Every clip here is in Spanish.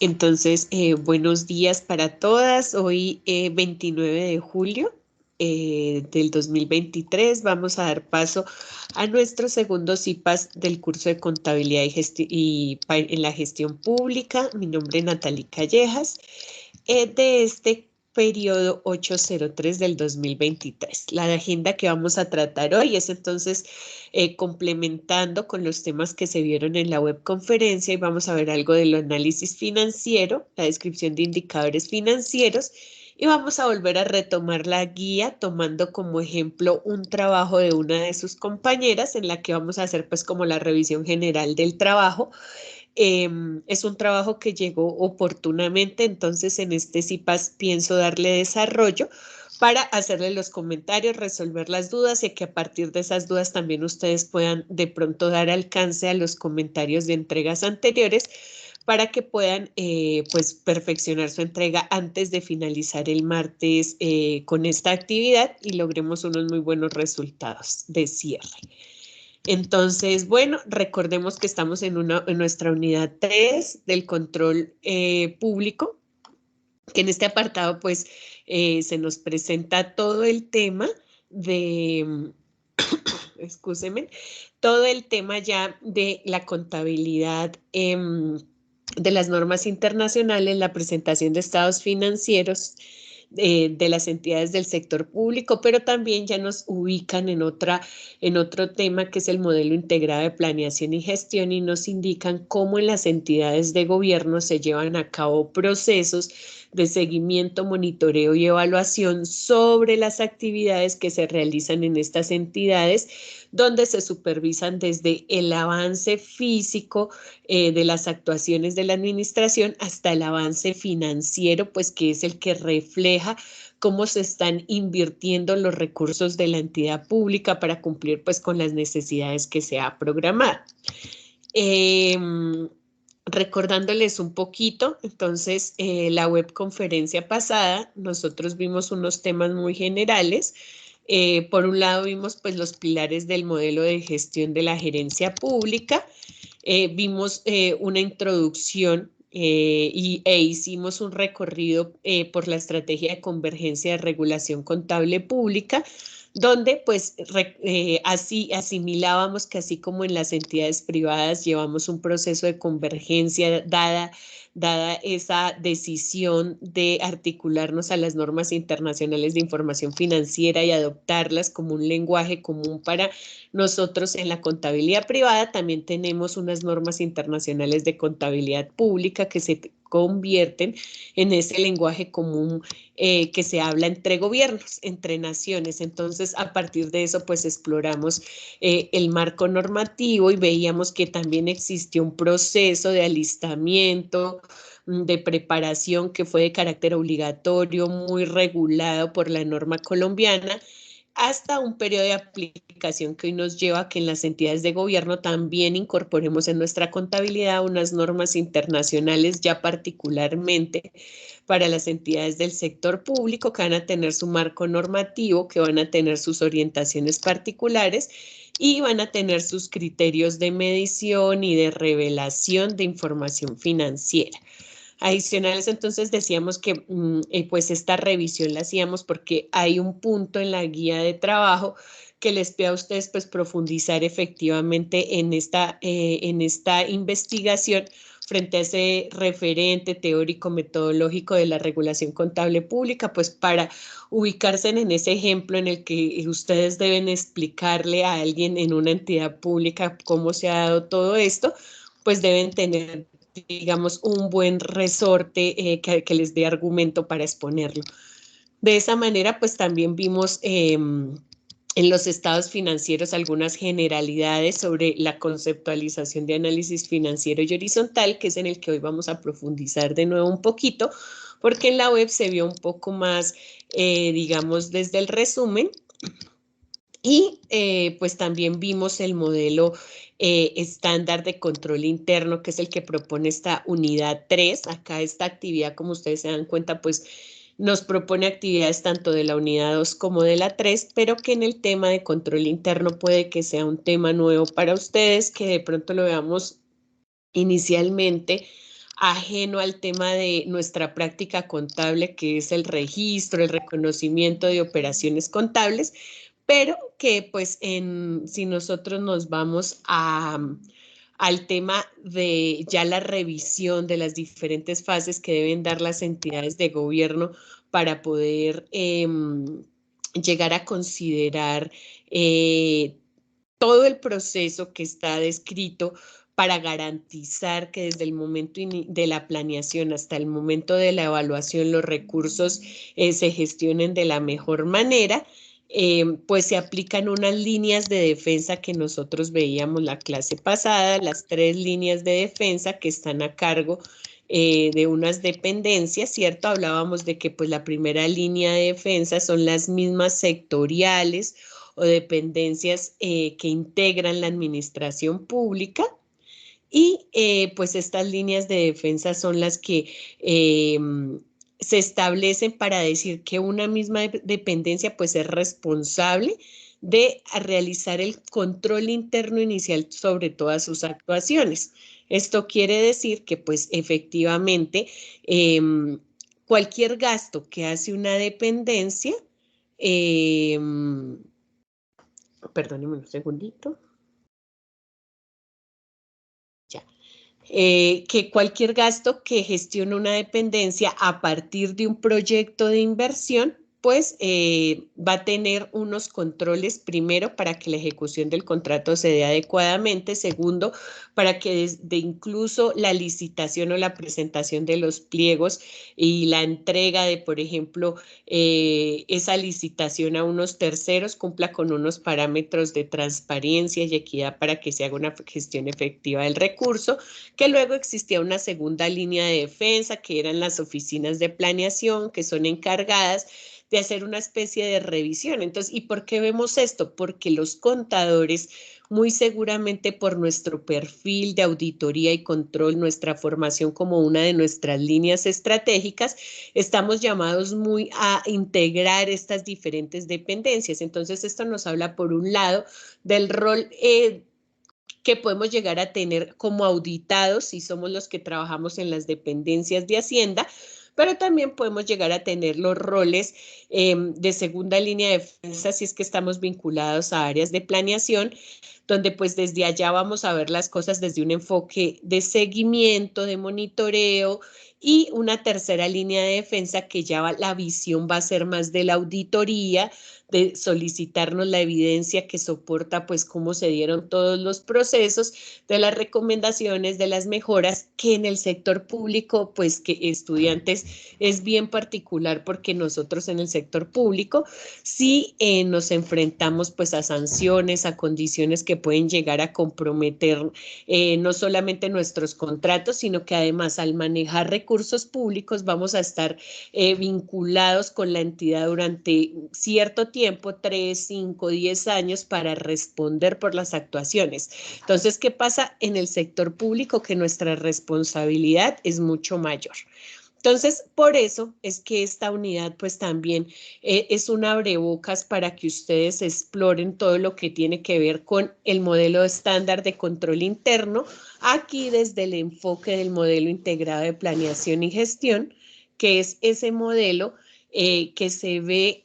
Entonces, buenos días para todas. Hoy, 29 de julio del 2023, vamos a dar paso a nuestro segundo CIPAS del curso de Contabilidad en la Gestión Pública. Mi nombre es Natalie Callejas, de este periodo 803 del 2023. La agenda que vamos a tratar hoy es entonces complementando con los temas que se vieron en la webconferencia, y vamos a ver algo del análisis financiero, la descripción de indicadores financieros, y vamos a volver a retomar la guía tomando como ejemplo un trabajo de una de sus compañeras en la que vamos a hacer pues como la revisión general del trabajo. Es un trabajo que llegó oportunamente, entonces en este CIPAS pienso darle desarrollo para hacerle los comentarios, resolver las dudas, y que a partir de esas dudas también ustedes puedan de pronto dar alcance a los comentarios de entregas anteriores para que puedan pues perfeccionar su entrega antes de finalizar el martes con esta actividad y logremos unos muy buenos resultados de cierre. Entonces, bueno, recordemos que estamos en nuestra unidad 3 del control público, que en este apartado pues se nos presenta todo el tema de, excúseme, todo el tema ya de la contabilidad, de las normas internacionales, la presentación de estados financieros de las entidades del sector público, pero también ya nos ubican en otro tema que es el modelo integrado de planeación y gestión, y nos indican cómo en las entidades de gobierno se llevan a cabo procesos de seguimiento, monitoreo y evaluación sobre las actividades que se realizan en estas entidades, donde se supervisan desde el avance físico de las actuaciones de la administración hasta el avance financiero, pues que es el que refleja cómo se están invirtiendo los recursos de la entidad pública para cumplir pues con las necesidades que se ha programado. Recordándoles un poquito, entonces, la webconferencia pasada, nosotros vimos unos temas muy generales. Por un lado, vimos pues los pilares del modelo de gestión de la gerencia pública. Vimos una introducción e hicimos un recorrido por la estrategia de convergencia de regulación contable pública, donde pues así asimilábamos que así como en las entidades privadas llevamos un proceso de convergencia dada esa decisión de articularnos a las normas internacionales de información financiera y adoptarlas como un lenguaje común para nosotros. En la contabilidad privada también tenemos unas normas internacionales de contabilidad pública que se convierten en ese lenguaje común que se habla entre gobiernos, entre naciones. Entonces, a partir de eso, pues exploramos el marco normativo y veíamos que también existió un proceso de alistamiento, de preparación que fue de carácter obligatorio, muy regulado por la norma colombiana, hasta un periodo de aplicación que hoy nos lleva a que en las entidades de gobierno también incorporemos en nuestra contabilidad unas normas internacionales, ya particularmente para las entidades del sector público, que van a tener su marco normativo, que van a tener sus orientaciones particulares y van a tener sus criterios de medición y de revelación de información financiera. Adicionales, entonces decíamos que pues esta revisión la hacíamos porque hay un punto en la guía de trabajo que les pide a ustedes pues profundizar efectivamente en esta investigación frente a ese referente teórico metodológico de la regulación contable pública, pues para ubicarse en ese ejemplo en el que ustedes deben explicarle a alguien en una entidad pública cómo se ha dado todo esto, pues deben tener, digamos, un buen resorte que les dé argumento para exponerlo. De esa manera, pues también vimos en los estados financieros algunas generalidades sobre la conceptualización de análisis financiero y horizontal, que es en el que hoy vamos a profundizar de nuevo un poquito, porque en la web se vio un poco más, digamos, desde el resumen. Y pues también vimos el modelo estándar de control interno, que es el que propone esta unidad 3. Acá esta actividad, como ustedes se dan cuenta, pues nos propone actividades tanto de la unidad 2 como de la 3, pero que en el tema de control interno puede que sea un tema nuevo para ustedes, que de pronto lo veamos inicialmente ajeno al tema de nuestra práctica contable, que es el registro, el reconocimiento de operaciones contables, pero que pues si nosotros nos vamos al tema de ya la revisión de las diferentes fases que deben dar las entidades de gobierno para poder llegar a considerar todo el proceso que está descrito para garantizar que desde el momento de la planeación hasta el momento de la evaluación los recursos se gestionen de la mejor manera. Pues se aplican unas líneas de defensa que nosotros veíamos la clase pasada, las 3 líneas de defensa que están a cargo de unas dependencias, ¿cierto? Hablábamos de que pues la primera línea de defensa son las mismas sectoriales o dependencias que integran la administración pública. Y pues estas líneas de defensa son las que se establecen para decir que una misma dependencia pues es responsable de realizar el control interno inicial sobre todas sus actuaciones. Esto quiere decir que pues efectivamente cualquier gasto que hace una dependencia, perdónenme un segundito. Ya. Que cualquier gasto que gestione una dependencia a partir de un proyecto de inversión, pues va a tener unos controles, primero, para que la ejecución del contrato se dé adecuadamente, segundo, para que desde incluso la licitación o la presentación de los pliegos y la entrega de, por ejemplo, esa licitación a unos terceros cumpla con unos parámetros de transparencia y equidad para que se haga una gestión efectiva del recurso, que luego existía una segunda línea de defensa, que eran las oficinas de planeación, que son encargadas de hacer una especie de revisión. Entonces, ¿y por qué vemos esto? Porque los contadores, muy seguramente por nuestro perfil de auditoría y control, nuestra formación como una de nuestras líneas estratégicas, estamos llamados muy a integrar estas diferentes dependencias. Entonces, esto nos habla, por un lado, del rol que podemos llegar a tener como auditados si somos los que trabajamos en las dependencias de Hacienda, pero también podemos llegar a tener los roles de segunda línea de defensa si es que estamos vinculados a áreas de planeación, donde pues desde allá vamos a ver las cosas desde un enfoque de seguimiento, de monitoreo, y una tercera línea de defensa que ya la visión va a ser más de la auditoría, de solicitarnos la evidencia que soporta pues cómo se dieron todos los procesos, de las recomendaciones, de las mejoras, que en el sector público pues que estudiantes es bien particular, porque nosotros en el sector público sí nos enfrentamos pues a sanciones, a condiciones que pueden llegar a comprometer no solamente nuestros contratos, sino que además al manejar recursos públicos vamos a estar vinculados con la entidad durante cierto tiempo, 3, 5, 10 años, para responder por las actuaciones. Entonces, ¿qué pasa en el sector público? Que nuestra responsabilidad es mucho mayor. Entonces, por eso es que esta unidad pues también es un abrebocas para que ustedes exploren todo lo que tiene que ver con el modelo estándar de control interno, aquí desde el enfoque del modelo integrado de planeación y gestión, que es ese modelo que se ve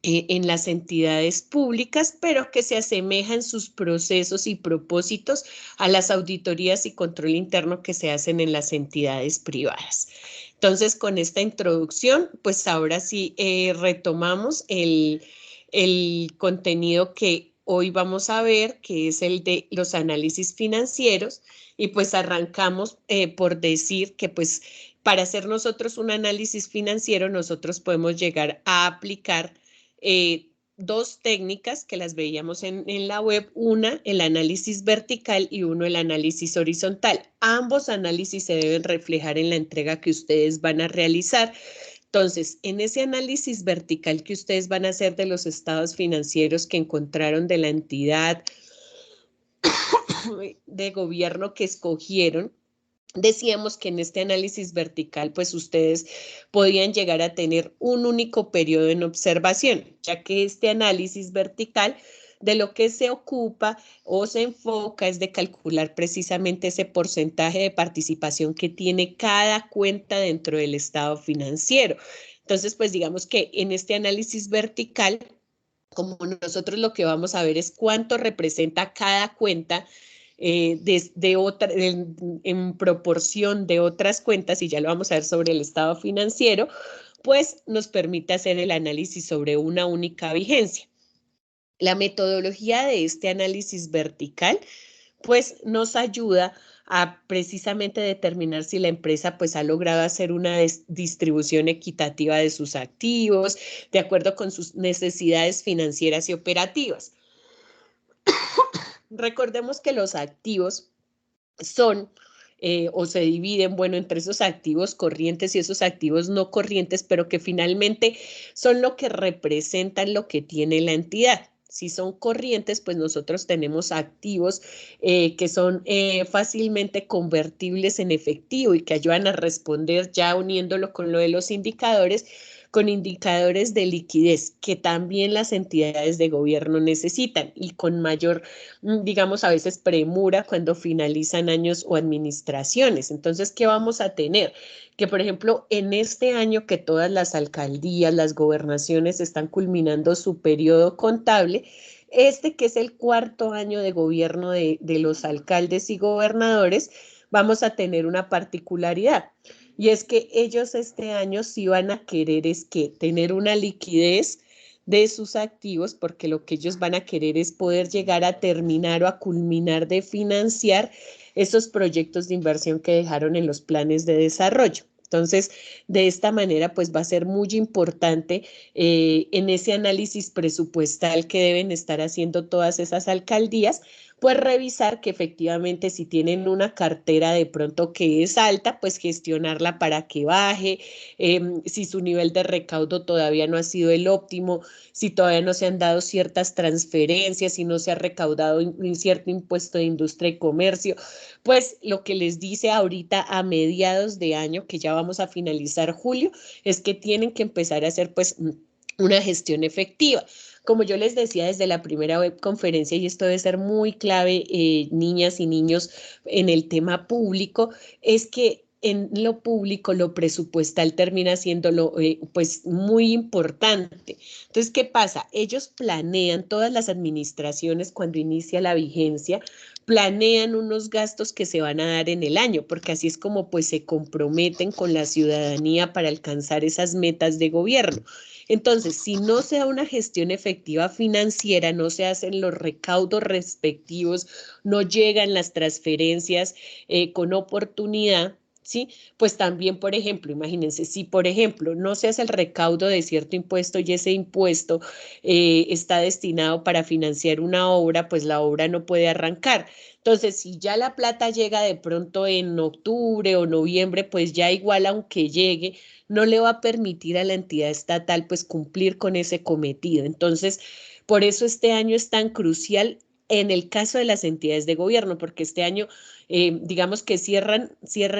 en las entidades públicas, pero que se asemeja en sus procesos y propósitos a las auditorías y control interno que se hacen en las entidades privadas. Entonces, con esta introducción, pues ahora sí retomamos el contenido que hoy vamos a ver, que es el de los análisis financieros, y pues arrancamos por decir que pues para hacer nosotros un análisis financiero, nosotros podemos llegar a aplicar dos técnicas que las veíamos en la web, una el análisis vertical y uno el análisis horizontal. Ambos análisis se deben reflejar en la entrega que ustedes van a realizar. Entonces, en ese análisis vertical que ustedes van a hacer de los estados financieros que encontraron de la entidad de gobierno que escogieron, decíamos que en este análisis vertical, pues ustedes podían llegar a tener un único periodo en observación, ya que este análisis vertical de lo que se ocupa o se enfoca es de calcular precisamente ese porcentaje de participación que tiene cada cuenta dentro del estado financiero. Entonces, pues digamos que en este análisis vertical, como nosotros lo que vamos a ver es cuánto representa cada cuenta en proporción de otras cuentas, y ya lo vamos a ver sobre el estado financiero, pues nos permite hacer el análisis sobre una única vigencia. La metodología de este análisis vertical pues nos ayuda a precisamente determinar si la empresa pues ha logrado hacer una distribución equitativa de sus activos de acuerdo con sus necesidades financieras y operativas. Recordemos que los activos son o se dividen, bueno, entre esos activos corrientes y esos activos no corrientes, pero que finalmente son lo que representan lo que tiene la entidad. Si son corrientes, pues nosotros tenemos activos que son fácilmente convertibles en efectivo y que ayudan a responder, ya uniéndolo con lo de los indicadores, con indicadores de liquidez que también las entidades de gobierno necesitan y con mayor, digamos, a veces premura cuando finalizan años o administraciones. Entonces, ¿qué vamos a tener? Que, por ejemplo, en este año que todas las alcaldías, las gobernaciones están culminando su periodo contable, este que es el cuarto año de gobierno de los alcaldes y gobernadores, vamos a tener una particularidad. Y es que ellos este año sí van a querer es que tener una liquidez de sus activos, porque lo que ellos van a querer es poder llegar a terminar o a culminar de financiar esos proyectos de inversión que dejaron en los planes de desarrollo. Entonces, de esta manera, pues va a ser muy importante en ese análisis presupuestal que deben estar haciendo todas esas alcaldías, pues revisar que efectivamente si tienen una cartera de pronto que es alta, pues gestionarla para que baje, si su nivel de recaudo todavía no ha sido el óptimo, si todavía no se han dado ciertas transferencias, si no se ha recaudado un cierto impuesto de industria y comercio, pues lo que les dice ahorita a mediados de año, que ya vamos a finalizar julio, es que tienen que empezar a hacer pues una gestión efectiva. Como yo les decía desde la primera webconferencia, y esto debe ser muy clave, niñas y niños, en el tema público, es que en lo público lo presupuestal termina siendo pues muy importante. Entonces, ¿qué pasa? Ellos planean, todas las administraciones cuando inicia la vigencia, planean unos gastos que se van a dar en el año, porque así es como pues se comprometen con la ciudadanía para alcanzar esas metas de gobierno. Entonces, si no se da una gestión efectiva financiera, no se hacen los recaudos respectivos, no llegan las transferencias con oportunidad, ¿sí? Pues también, por ejemplo, imagínense, si por ejemplo no se hace el recaudo de cierto impuesto y ese impuesto está destinado para financiar una obra, pues la obra no puede arrancar. Entonces, si ya la plata llega de pronto en octubre o noviembre, pues ya igual aunque llegue, no le va a permitir a la entidad estatal pues cumplir con ese cometido. Entonces, por eso este año es tan crucial en el caso de las entidades de gobierno, porque este año, digamos que cierran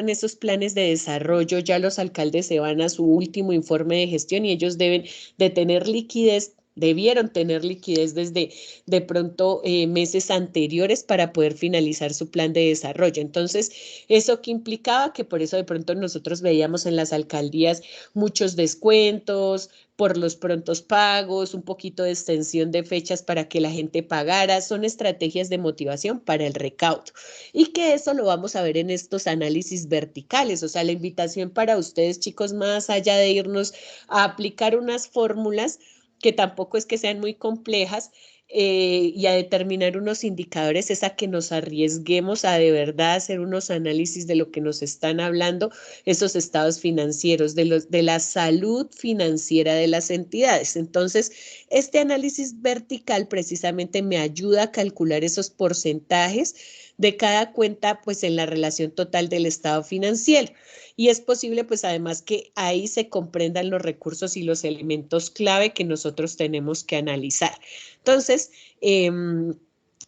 esos planes de desarrollo, ya los alcaldes se van a su último informe de gestión y ellos deben de tener liquidez, debieron tener liquidez desde de pronto meses anteriores para poder finalizar su plan de desarrollo. Entonces, eso que implicaba que por eso de pronto nosotros veíamos en las alcaldías muchos descuentos por los prontos pagos, un poquito de extensión de fechas para que la gente pagara, son estrategias de motivación para el recaudo. Y que eso lo vamos a ver en estos análisis verticales, o sea, la invitación para ustedes, chicos, más allá de irnos a aplicar unas fórmulas que tampoco es que sean muy complejas, y a determinar unos indicadores es a que nos arriesguemos a de verdad hacer unos análisis de lo que nos están hablando esos estados financieros, de la salud financiera de las entidades. Entonces, este análisis vertical precisamente me ayuda a calcular esos porcentajes de cada cuenta, pues en la relación total del estado financiero. Y es posible, pues además que ahí se comprendan los recursos y los elementos clave que nosotros tenemos que analizar. Entonces,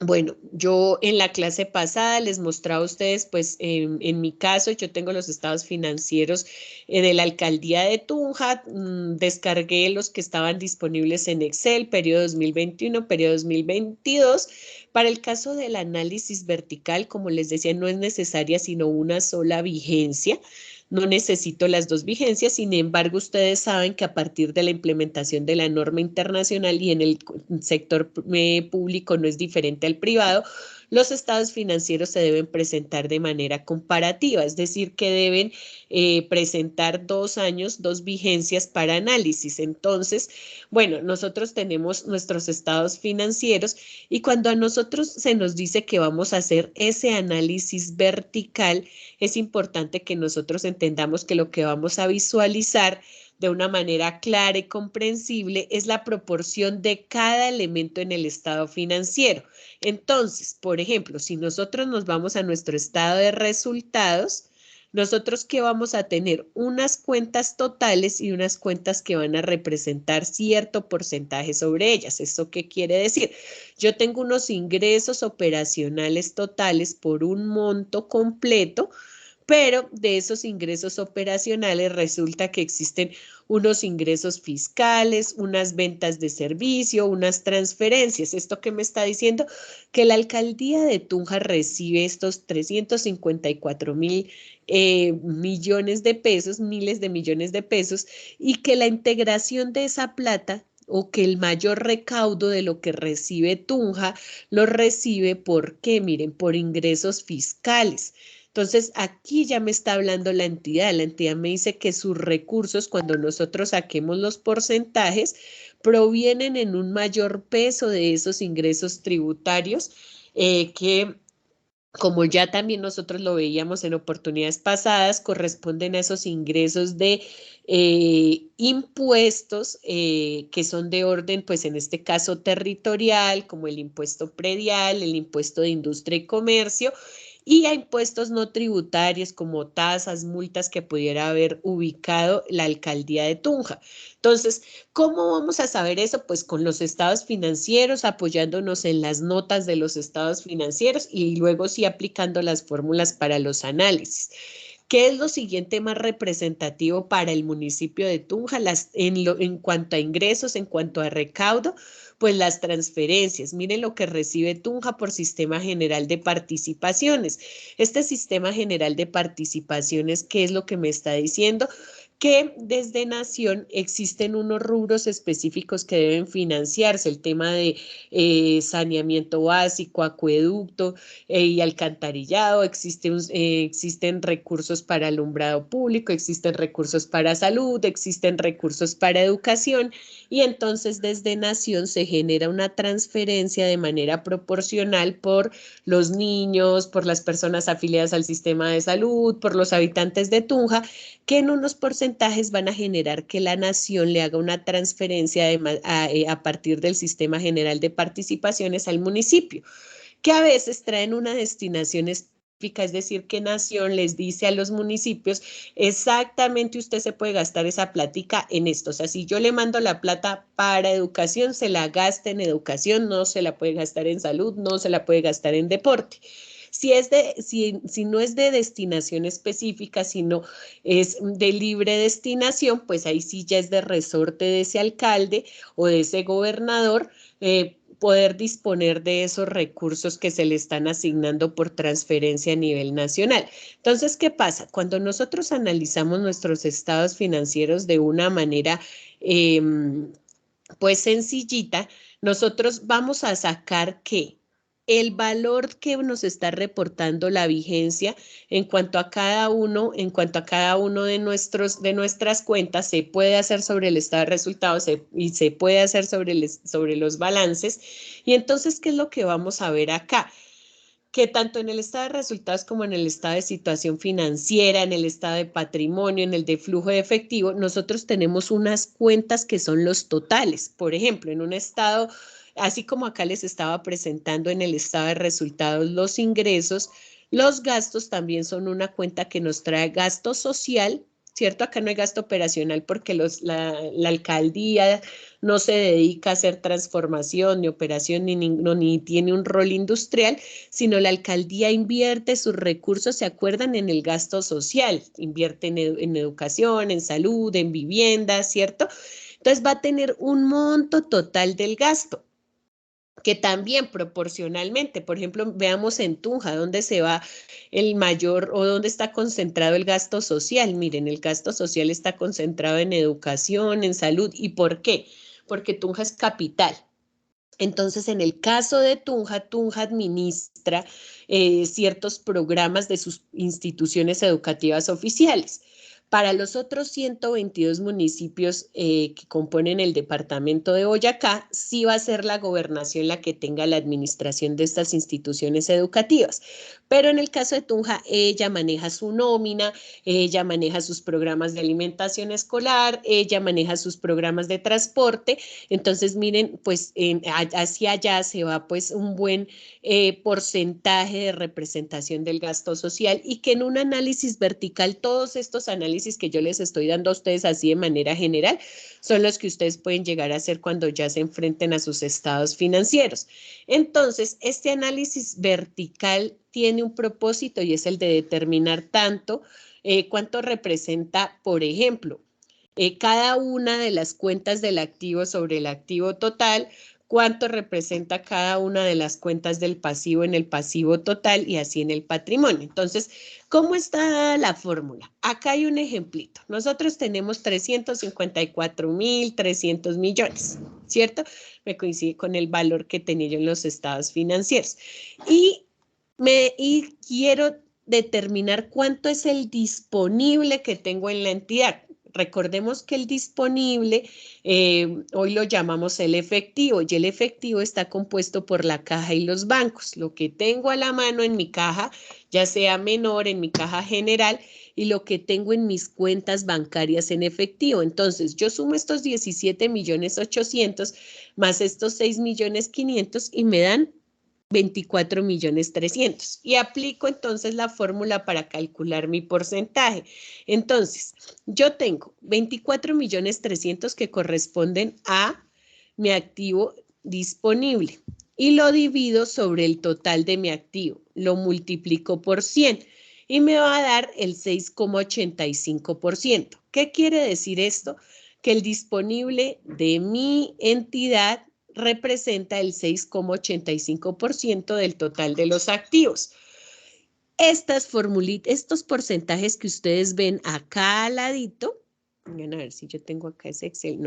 Bueno, yo en la clase pasada les mostraba a ustedes, pues en mi caso, yo tengo los estados financieros de la alcaldía de Tunja, descargué los que estaban disponibles en Excel, periodo 2021, periodo 2022. Para el caso del análisis vertical, como les decía, no es necesaria sino una sola vigencia. No necesito las dos vigencias, sin embargo, ustedes saben que a partir de la implementación de la norma internacional y en el sector público no es diferente al privado, los estados financieros se deben presentar de manera comparativa, es decir, que deben presentar 2 años, 2 vigencias para análisis. Entonces, bueno, nosotros tenemos nuestros estados financieros y cuando a nosotros se nos dice que vamos a hacer ese análisis vertical, es importante que nosotros entendamos que lo que vamos a visualizar de una manera clara y comprensible es la proporción de cada elemento en el estado financiero. Entonces, por ejemplo, si nosotros nos vamos a nuestro estado de resultados, nosotros que vamos a tener unas cuentas totales y unas cuentas que van a representar cierto porcentaje sobre ellas. ¿Esto qué quiere decir? Yo tengo unos ingresos operacionales totales por un monto completo, pero de esos ingresos operacionales resulta que existen unos ingresos fiscales, unas ventas de servicio, unas transferencias. ¿Esto qué me está diciendo? Que la alcaldía de Tunja recibe estos 354.000 millones de pesos, miles de millones de pesos, y que la integración de esa plata o que el mayor recaudo de lo que recibe Tunja lo recibe ¿por qué? Miren, por ingresos fiscales. Entonces, aquí ya me está hablando la entidad me dice que sus recursos, cuando nosotros saquemos los porcentajes, provienen en un mayor peso de esos ingresos tributarios que como ya también nosotros lo veíamos en oportunidades pasadas, corresponden a esos ingresos de impuestos que son de orden, pues en este caso territorial, como el impuesto predial, el impuesto de industria y comercio, y a impuestos no tributarios como tasas, multas que pudiera haber ubicado la alcaldía de Tunja. Entonces, ¿cómo vamos a saber eso? Pues con los estados financieros, apoyándonos en las notas de los estados financieros y luego sí aplicando las fórmulas para los análisis. ¿Qué es lo siguiente más representativo para el municipio de Tunja en cuanto a ingresos, en cuanto a recaudo? Pues las transferencias. Miren lo que recibe Tunja por Sistema General de Participaciones. Este Sistema General de Participaciones, ¿qué es lo que me está diciendo? Que desde Nación existen unos rubros específicos que deben financiarse, el tema de saneamiento básico, acueducto y alcantarillado, existen recursos para alumbrado público, existen recursos para salud, existen recursos para educación y entonces desde Nación se genera una transferencia de manera proporcional por los niños, por las personas afiliadas al sistema de salud, por los habitantes de Tunja, que en unos porcentajes van a generar que la nación le haga una transferencia a partir del Sistema General de Participaciones al municipio, que a veces traen una destinación específica, es decir, que Nación les dice a los municipios exactamente usted se puede gastar esa plática en esto. O sea, si yo le mando la plata para educación, se la gasta en educación, no se la puede gastar en salud, no se la puede gastar en deporte. Si no es de destinación específica, sino es de libre destinación, pues ahí sí ya es de resorte de ese alcalde o de ese gobernador poder disponer de esos recursos que se le están asignando por transferencia a nivel nacional. Entonces, ¿qué pasa? Cuando nosotros analizamos nuestros estados financieros de una manera pues sencillita, nosotros vamos a sacar que el valor que nos está reportando la vigencia en cuanto a cada uno de nuestras cuentas, se puede hacer sobre el estado de resultados y se puede hacer sobre los balances. Y entonces, ¿qué es lo que vamos a ver acá? Que tanto en el estado de resultados como en el estado de situación financiera, en el estado de patrimonio, en el de flujo de efectivo, nosotros tenemos unas cuentas que son los totales. Por ejemplo, en un estado, así como acá les estaba presentando en el estado de resultados los ingresos, los gastos también son una cuenta que nos trae gasto social ¿cierto? Acá no hay gasto operacional porque la alcaldía no se dedica a hacer transformación ni operación ni tiene un rol industrial, sino la alcaldía invierte sus recursos, ¿se acuerdan? En el gasto social, invierte en educación, en salud, en vivienda, ¿cierto? Entonces va a tener un monto total del gasto, que también proporcionalmente, por ejemplo, veamos en Tunja, dónde se va el mayor o dónde está concentrado el gasto social. Miren, el gasto social está concentrado en educación, en salud. ¿Y por qué? Porque Tunja es capital. Entonces, en el caso de Tunja, Tunja administra ciertos programas de sus instituciones educativas oficiales. Para los otros 122 municipios que componen el departamento de Boyacá, sí va a ser la gobernación la que tenga la administración de estas instituciones educativas. Pero en el caso de Tunja, ella maneja su nómina, ella maneja sus programas de alimentación escolar, ella maneja sus programas de transporte. Entonces, miren, pues hacia allá se va pues un buen porcentaje de representación del gasto social, y que en un análisis vertical, todos estos análisis que yo les estoy dando a ustedes así de manera general, son los que ustedes pueden llegar a hacer cuando ya se enfrenten a sus estados financieros. Entonces, este análisis vertical tiene un propósito y es el de determinar tanto cuánto representa, por ejemplo, cada una de las cuentas del activo sobre el activo total, cuánto representa cada una de las cuentas del pasivo en el pasivo total y así en el patrimonio. Entonces, ¿cómo está la fórmula? Acá hay un ejemplito. Nosotros tenemos 354.300 millones, ¿cierto? Me coincide con el valor que tenía yo en los estados financieros. Y quiero determinar cuánto es el disponible que tengo en la entidad. Recordemos que el disponible, hoy lo llamamos el efectivo, y el efectivo está compuesto por la caja y los bancos. Lo que tengo a la mano en mi caja, ya sea menor, en mi caja general, y lo que tengo en mis cuentas bancarias en efectivo. Entonces, yo sumo estos 17.800.000 más estos 6.500.000 y me dan 24.300.000 y aplico entonces la fórmula para calcular mi porcentaje. Entonces, yo tengo 24.300.000 que corresponden a mi activo disponible y lo divido sobre el total de mi activo, lo multiplico por 100 y me va a dar el 6,85%. ¿Qué quiere decir esto? Que el disponible de mi entidad representa el 6,85% del total de los activos. Estos porcentajes que ustedes ven acá al ladito, miren a ver si yo tengo acá ese Excel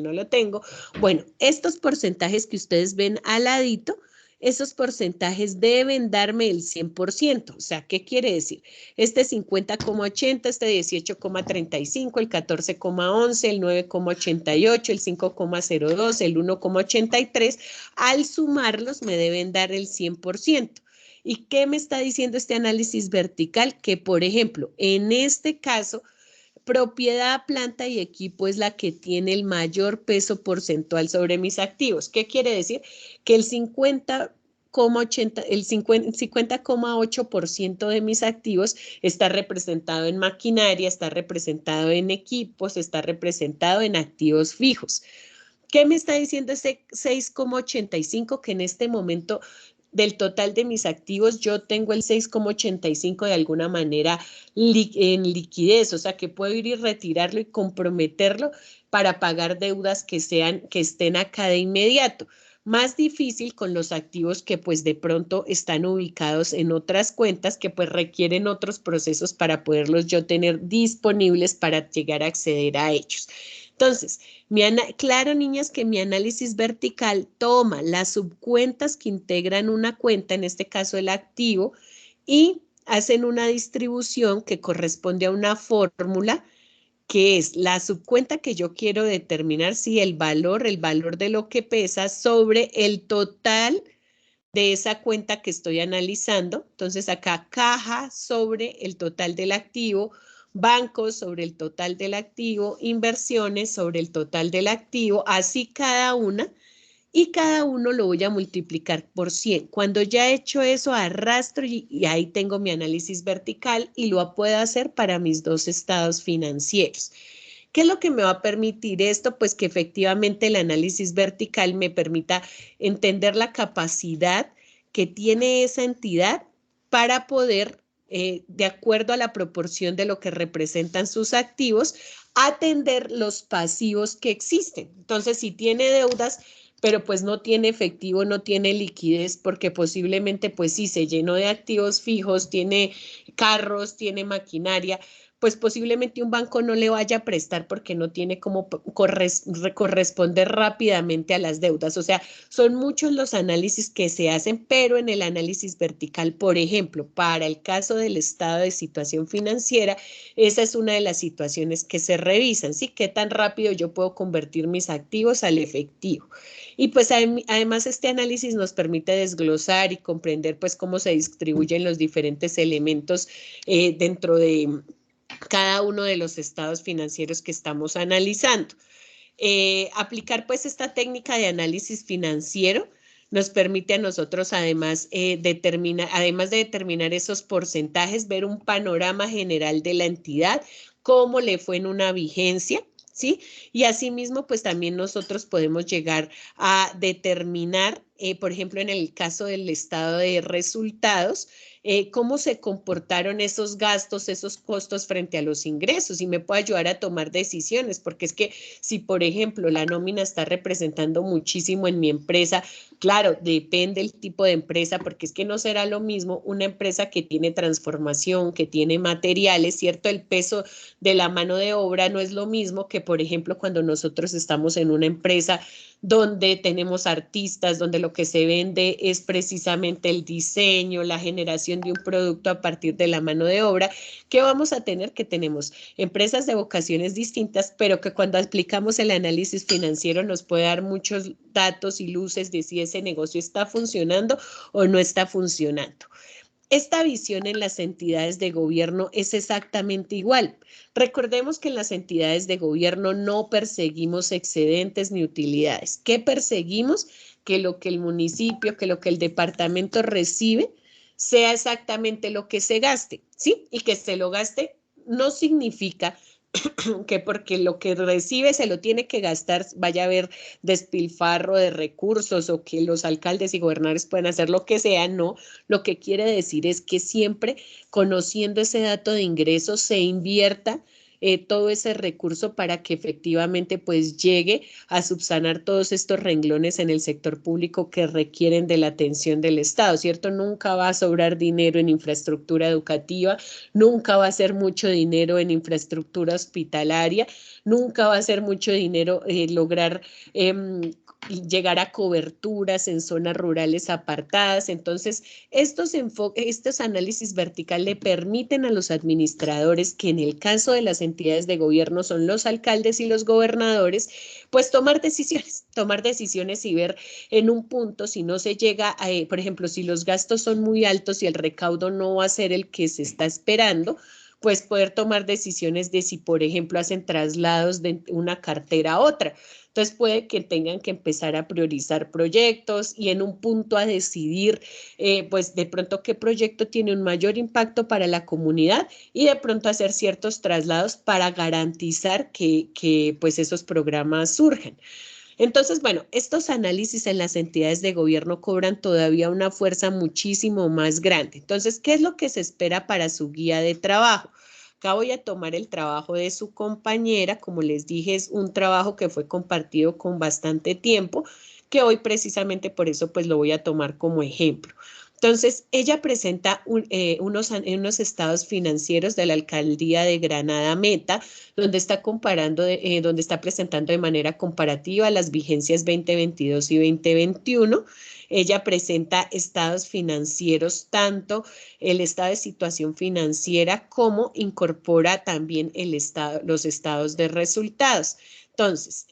no lo tengo. Bueno, estos porcentajes que ustedes ven al ladito, esos porcentajes deben darme el 100%. O sea, ¿qué quiere decir? Este 50,80, este 18,35, el 14,11, el 9,88, el 5,02, el 1,83, al sumarlos me deben dar el 100%. ¿Y qué me está diciendo este análisis vertical? Que, por ejemplo, en este caso, propiedad, planta y equipo es la que tiene el mayor peso porcentual sobre mis activos. ¿Qué quiere decir? Que el 50,8% de mis activos está representado en maquinaria, está representado en equipos, está representado en activos fijos. ¿Qué me está diciendo ese 6,85? Que en este momento del total de mis activos yo tengo el 6,85 de alguna manera en liquidez, o sea que puedo ir y retirarlo y comprometerlo para pagar deudas que estén acá de inmediato. Más difícil con los activos que pues de pronto están ubicados en otras cuentas que pues requieren otros procesos para poderlos yo tener disponibles para llegar a acceder a ellos. Entonces, claro, niñas, que mi análisis vertical toma las subcuentas que integran una cuenta, en este caso el activo, y hacen una distribución que corresponde a una fórmula que es la subcuenta que yo quiero determinar, si el valor de lo que pesa sobre el total de esa cuenta que estoy analizando. Entonces acá caja sobre el total del activo, bancos sobre el total del activo, inversiones sobre el total del activo, así cada una, y cada uno lo voy a multiplicar por 100. Cuando ya he hecho eso, arrastro y ahí tengo mi análisis vertical y lo puedo hacer para mis dos estados financieros. ¿Qué es lo que me va a permitir esto? Pues que efectivamente el análisis vertical me permita entender la capacidad que tiene esa entidad para poder, de acuerdo a la proporción de lo que representan sus activos, atender los pasivos que existen. Entonces, si tiene deudas, pero pues no tiene efectivo, no tiene liquidez, porque posiblemente pues sí se llenó de activos fijos, tiene carros, tiene maquinaria, pues posiblemente un banco no le vaya a prestar porque no tiene cómo corresponder rápidamente a las deudas. O sea, son muchos los análisis que se hacen, pero en el análisis vertical, por ejemplo, para el caso del estado de situación financiera, esa es una de las situaciones que se revisan, ¿sí? ¿Qué tan rápido yo puedo convertir mis activos al efectivo? Y pues además este análisis nos permite desglosar y comprender pues cómo se distribuyen los diferentes elementos dentro de cada uno de los estados financieros que estamos analizando. Aplicar pues esta técnica de análisis financiero nos permite a nosotros además, además de determinar esos porcentajes, ver un panorama general de la entidad, cómo le fue en una vigencia, ¿sí? Y asimismo, pues también nosotros podemos llegar a determinar, por ejemplo, en el caso del estado de resultados, cómo se comportaron esos gastos, esos costos frente a los ingresos y me puede ayudar a tomar decisiones, porque es que si, por ejemplo, la nómina está representando muchísimo en mi empresa, claro, depende el tipo de empresa, porque es que no será lo mismo una empresa que tiene transformación, que tiene materiales, ¿cierto? El peso de la mano de obra no es lo mismo que, por ejemplo, cuando nosotros estamos en una empresa donde tenemos artistas, donde lo que se vende es precisamente el diseño, la generación de un producto a partir de la mano de obra, que vamos a tener que tenemos empresas de vocaciones distintas, pero que cuando aplicamos el análisis financiero nos puede dar muchos datos y luces de si ese negocio está funcionando o no está funcionando. Esta visión en las entidades de gobierno es exactamente igual. Recordemos que en las entidades de gobierno no perseguimos excedentes ni utilidades. ¿Qué perseguimos? Que lo que el municipio, que lo que el departamento recibe sea exactamente lo que se gaste, ¿sí? Y que se lo gaste no significa que porque lo que recibe se lo tiene que gastar, vaya a haber despilfarro de recursos o que los alcaldes y gobernadores pueden hacer lo que sea, no. Lo que quiere decir es que siempre conociendo ese dato de ingresos se invierta todo ese recurso para que efectivamente pues llegue a subsanar todos estos renglones en el sector público que requieren de la atención del Estado, ¿cierto? Nunca va a sobrar dinero en infraestructura educativa, nunca va a ser mucho dinero en infraestructura hospitalaria, nunca va a ser mucho dinero lograr llegar a coberturas en zonas rurales apartadas. Entonces, estos análisis vertical le permiten a los administradores, que en el caso de las entidades de gobierno son los alcaldes y los gobernadores, pues tomar decisiones y ver en un punto si no se llega a, por ejemplo, si los gastos son muy altos y el recaudo no va a ser el que se está esperando, pues poder tomar decisiones de si, por ejemplo, hacen traslados de una cartera a otra. Entonces puede que tengan que empezar a priorizar proyectos y en un punto a decidir, pues de pronto qué proyecto tiene un mayor impacto para la comunidad y de pronto hacer ciertos traslados para garantizar que pues esos programas surjan. Entonces, bueno, estos análisis en las entidades de gobierno cobran todavía una fuerza muchísimo más grande. Entonces, ¿qué es lo que se espera para su guía de trabajo? Acá voy a tomar el trabajo de su compañera, como les dije, es un trabajo que fue compartido con bastante tiempo, que hoy precisamente por eso pues lo voy a tomar como ejemplo. Entonces, ella presenta unos estados financieros de la alcaldía de Granada Meta, donde está donde está presentando de manera comparativa las vigencias 2022 y 2021. Ella presenta estados financieros, tanto el estado de situación financiera como incorpora también los estados de resultados. Entonces,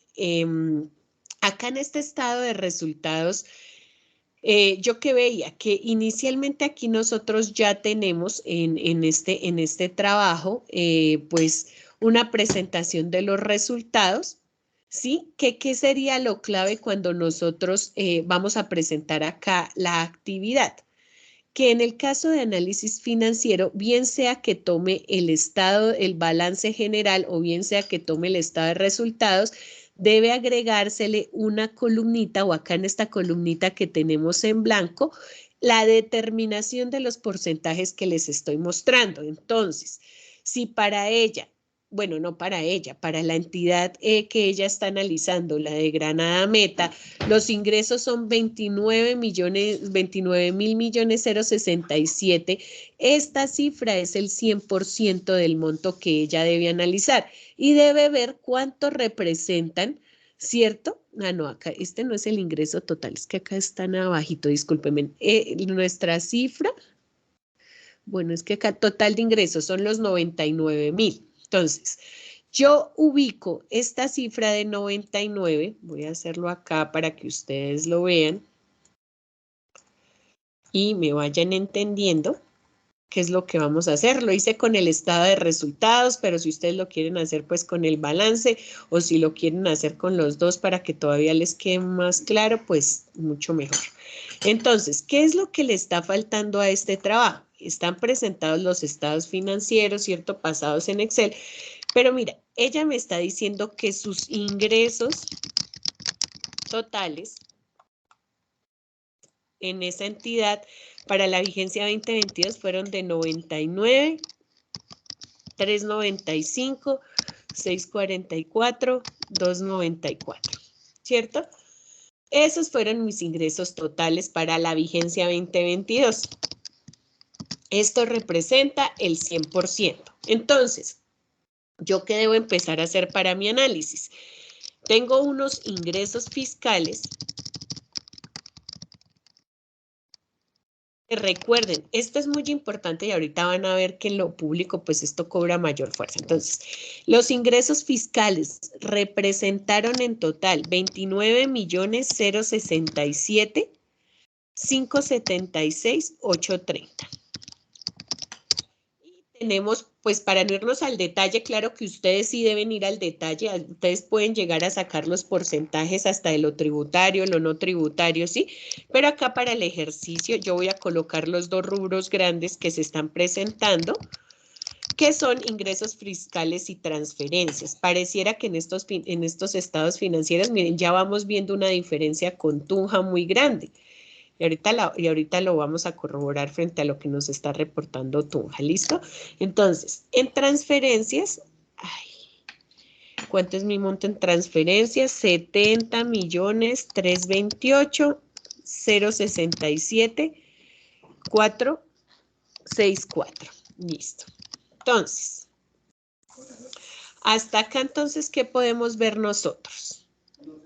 acá en este estado de resultados, yo que veía que inicialmente aquí nosotros ya tenemos en este trabajo, pues una presentación de los resultados, ¿Sí? ¿Qué sería lo clave cuando nosotros vamos a presentar acá la actividad? Que en el caso de análisis financiero, bien sea que tome el estado, el balance general o bien sea que tome el estado de resultados, debe agregársele una columnita o acá en esta columnita que tenemos en blanco, la determinación de los porcentajes que les estoy mostrando. Entonces, si para ella, bueno, no para ella, para la entidad que ella está analizando, la de Granada Meta, los ingresos son 29.000.067. Esta cifra es el 100% del monto que ella debe analizar y debe ver cuánto representan, ¿cierto? Ah, no, acá este no es el ingreso total, es que acá están abajito, discúlpenme. Nuestra cifra, bueno, es que acá total de ingresos son los 99.000. Entonces, yo ubico esta cifra de 99, voy a hacerlo acá para que ustedes lo vean y me vayan entendiendo qué es lo que vamos a hacer. Lo hice con el estado de resultados, pero si ustedes lo quieren hacer pues con el balance o si lo quieren hacer con los dos para que todavía les quede más claro, pues mucho mejor. Entonces, ¿qué es lo que le está faltando a este trabajo? Están presentados los estados financieros, ¿cierto? Pasados en Excel. Pero mira, ella me está diciendo que sus ingresos totales en esa entidad para la vigencia 2022 fueron de 99, 395, 644, 294, ¿cierto? Esos fueron mis ingresos totales para la vigencia 2022. Esto representa el 100%. Entonces, ¿yo qué debo empezar a hacer para mi análisis? Tengo unos ingresos fiscales. Recuerden, esto es muy importante y ahorita van a ver que en lo público pues esto cobra mayor fuerza. Entonces, los ingresos fiscales representaron en total 29.067.576.830. Tenemos, pues para no irnos al detalle, claro que ustedes sí deben ir al detalle, ustedes pueden llegar a sacar los porcentajes hasta de lo tributario, lo no tributario, ¿sí? Pero acá para el ejercicio yo voy a colocar los dos rubros grandes que se están presentando, que son ingresos fiscales y transferencias. Pareciera que en estos estados financieros, miren, ya vamos viendo una diferencia con Tunja muy grande. Y ahorita lo vamos a corroborar frente a lo que nos está reportando Tunja, ¿listo? Entonces, en transferencias, ¿cuánto es mi monto en transferencias? 70.328.067.464. Listo. Entonces, hasta acá entonces, ¿qué podemos ver nosotros?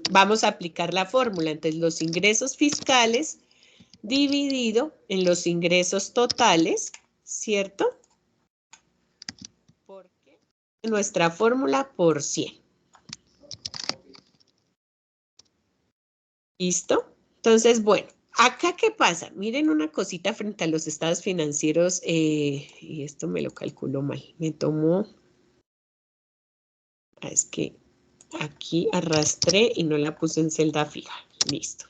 Vamos a aplicar la fórmula. Entonces, los ingresos fiscales dividido en los ingresos totales, ¿cierto? Porque nuestra fórmula por 100. ¿Listo? Entonces, bueno, acá ¿qué pasa? Miren una cosita frente a los estados financieros, y esto me lo calculo mal, me tomó, es que aquí arrastré y no la puse en celda fija. Listo,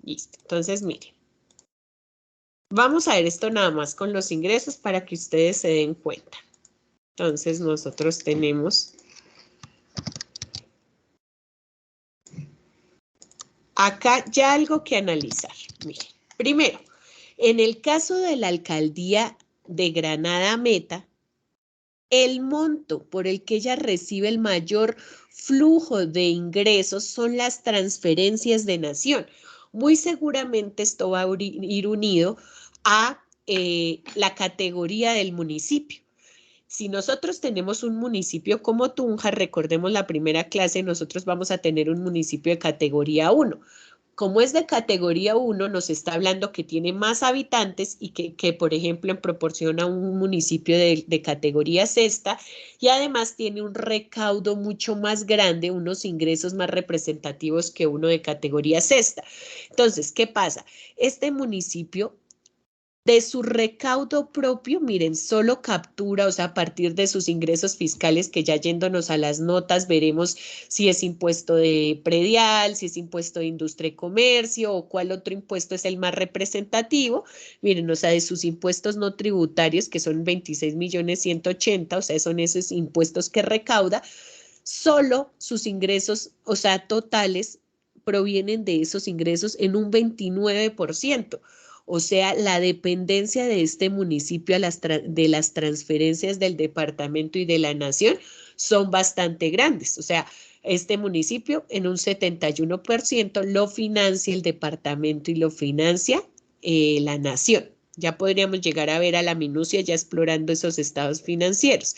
listo. Entonces, miren. Vamos a ver esto nada más con los ingresos para que ustedes se den cuenta. Entonces, nosotros tenemos acá ya algo que analizar. Miren, primero, en el caso de la alcaldía de Granada Meta, el monto por el que ella recibe el mayor flujo de ingresos son las transferencias de nación. Muy seguramente esto va a ir unido a la categoría del municipio. Si nosotros tenemos un municipio como Tunja, recordemos la primera clase, nosotros vamos a tener un municipio de categoría 1. Como es de categoría 1, nos está hablando que tiene más habitantes y que por ejemplo, en proporción a un municipio de categoría sexta, y además tiene un recaudo mucho más grande, unos ingresos más representativos que uno de categoría sexta. Entonces, ¿qué pasa? Este municipio De su recaudo propio, miren, solo captura, o sea, a partir de sus ingresos fiscales, que ya yéndonos a las notas, veremos si es impuesto de predial, si es impuesto de industria y comercio, o cuál otro impuesto es el más representativo. Miren, o sea, de sus impuestos no tributarios, que son 26.180.000, o sea, son esos impuestos que recauda, solo sus ingresos, o sea, totales, provienen de esos ingresos en un 29%. O sea, la dependencia de este municipio de las transferencias del departamento y de la nación son bastante grandes. O sea, este municipio en un 71% lo financia el departamento y lo financia la nación. Ya podríamos llegar a ver a la minucia ya explorando esos estados financieros.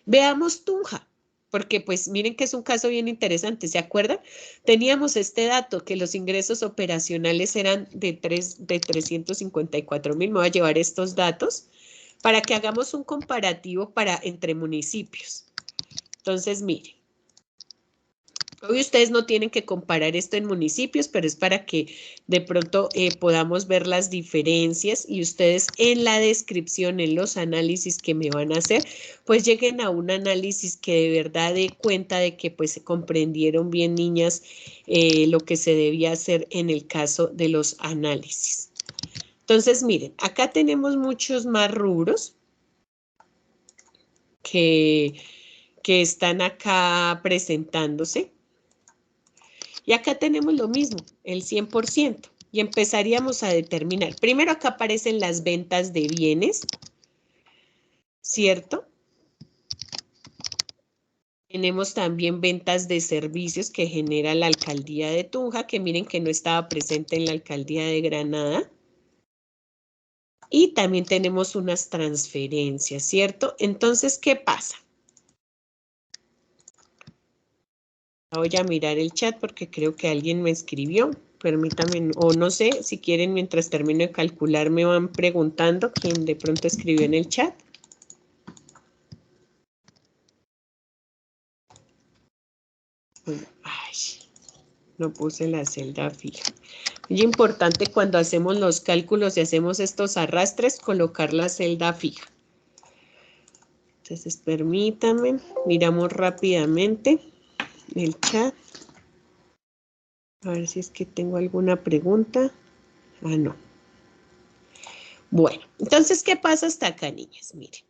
Veamos Tunja, porque pues miren que es un caso bien interesante, ¿se acuerdan? Teníamos este dato que los ingresos operacionales eran de 354.000. Me voy a llevar estos datos para que hagamos un comparativo entre municipios. Entonces, miren. Hoy ustedes no tienen que comparar esto en municipios, pero es para que de pronto podamos ver las diferencias y ustedes en la descripción, en los análisis que me van a hacer, pues lleguen a un análisis que de verdad dé cuenta de que pues se comprendieron bien, niñas, lo que se debía hacer en el caso de los análisis. Entonces, miren, acá tenemos muchos más rubros que están acá presentándose. Y acá tenemos lo mismo, el 100%. Y empezaríamos a determinar. Primero acá aparecen las ventas de bienes, ¿cierto? Tenemos también ventas de servicios que genera la alcaldía de Tunja, que miren que no estaba presente en la alcaldía de Granada. Y también tenemos unas transferencias, ¿cierto? Entonces, ¿qué pasa? Voy a mirar el chat porque creo que alguien me escribió. Permítanme, o no sé, si quieren, mientras termino de calcular, me van preguntando quién de pronto escribió en el chat. Ay, no puse la celda fija. Es importante cuando hacemos los cálculos y hacemos estos arrastres, colocar la celda fija. Entonces, permítanme, miramos rápidamente el chat. A ver si es que tengo alguna pregunta. Ah, no. Bueno, entonces, ¿qué pasa hasta acá, niñas? Miren.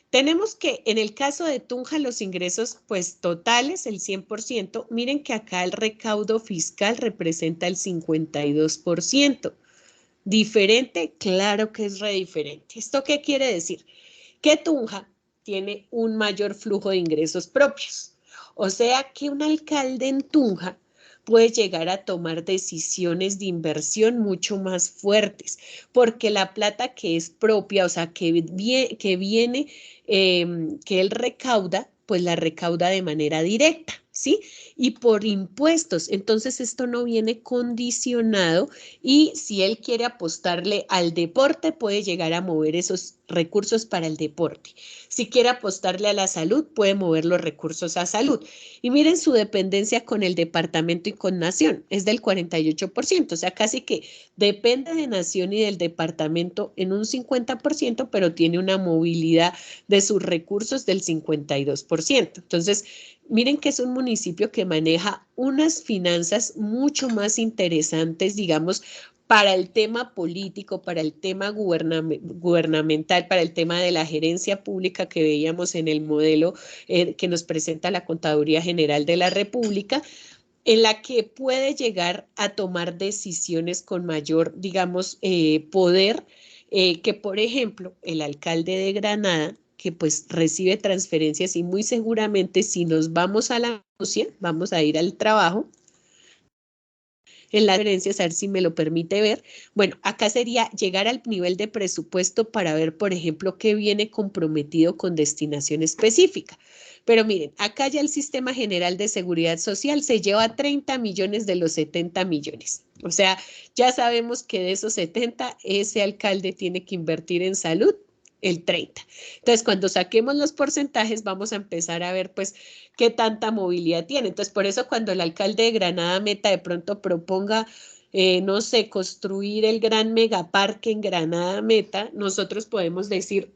Tenemos que en el caso de Tunja los ingresos pues totales, el 100%, miren que acá el recaudo fiscal representa el 52%. ¿Diferente? Claro que es re diferente. ¿Esto qué quiere decir? Que Tunja tiene un mayor flujo de ingresos propios. O sea que un alcalde en Tunja puede llegar a tomar decisiones de inversión mucho más fuertes, porque la plata que es propia, o sea, que viene, que él recauda, pues la recauda de manera directa, ¿sí? Y por impuestos. Entonces, esto no viene condicionado y si él quiere apostarle al deporte, puede llegar a mover esos recursos para el deporte. Si quiere apostarle a la salud, puede mover los recursos a salud. Y miren su dependencia con el departamento y con Nación, es del 48%, o sea, casi que depende de Nación y del departamento en un 50%, pero tiene una movilidad de sus recursos del 52%. Entonces, miren que es un municipio que maneja unas finanzas mucho más interesantes, digamos, para el tema político, para el tema gubernamental, para el tema de la gerencia pública que veíamos en el modelo que nos presenta la Contaduría General de la República, en la que puede llegar a tomar decisiones con mayor, digamos, poder, que por ejemplo el alcalde de Granada, que pues recibe transferencias y muy seguramente si nos vamos a la UCIA, vamos a ir al trabajo, en las referencias, a ver si me lo permite ver. Bueno, acá sería llegar al nivel de presupuesto para ver, por ejemplo, qué viene comprometido con destinación específica. Pero miren, acá ya el Sistema General de Seguridad Social se lleva 30 millones de los 70 millones. O sea, ya sabemos que de esos 70, ese alcalde tiene que invertir en salud el 30. Entonces, cuando saquemos los porcentajes, vamos a empezar a ver, pues, qué tanta movilidad tiene. Entonces, por eso cuando el alcalde de Granada Meta de pronto proponga no sé, construir el gran megaparque en Granada Meta, nosotros podemos decir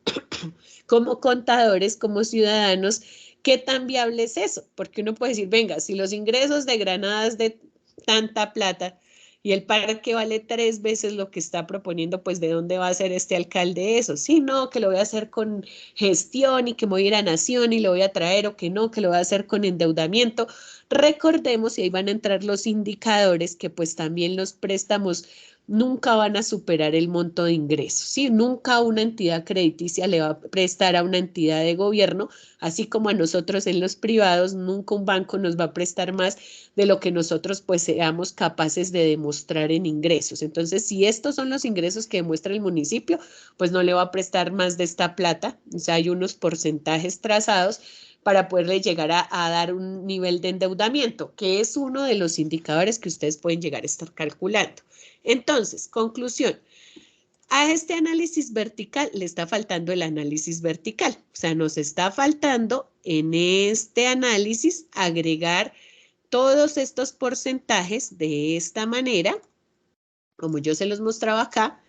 como contadores, como ciudadanos, ¿qué tan viable es eso? Porque uno puede decir, venga, si los ingresos de Granada es de tanta plata y el parque vale 3 veces lo que está proponiendo, pues ¿de dónde va a ser este alcalde eso? Sí, no, que lo voy a hacer con gestión y que me voy a ir a Nación y lo voy a traer o que no, que lo voy a hacer con endeudamiento. Recordemos, y ahí van a entrar los indicadores, que pues también los préstamos nunca van a superar el monto de ingresos, ¿sí? Nunca una entidad crediticia le va a prestar a una entidad de gobierno, así como a nosotros en los privados, nunca un banco nos va a prestar más de lo que nosotros pues seamos capaces de demostrar en ingresos. Entonces, si estos son los ingresos que demuestra el municipio, pues no le va a prestar más de esta plata, o sea, hay unos porcentajes trazados para poderle llegar a dar un nivel de endeudamiento, que es uno de los indicadores que ustedes pueden llegar a estar calculando. Entonces, conclusión, a este análisis vertical le está faltando el análisis vertical, o sea, nos está faltando en este análisis agregar todos estos porcentajes de esta manera, como yo se los mostraba acá,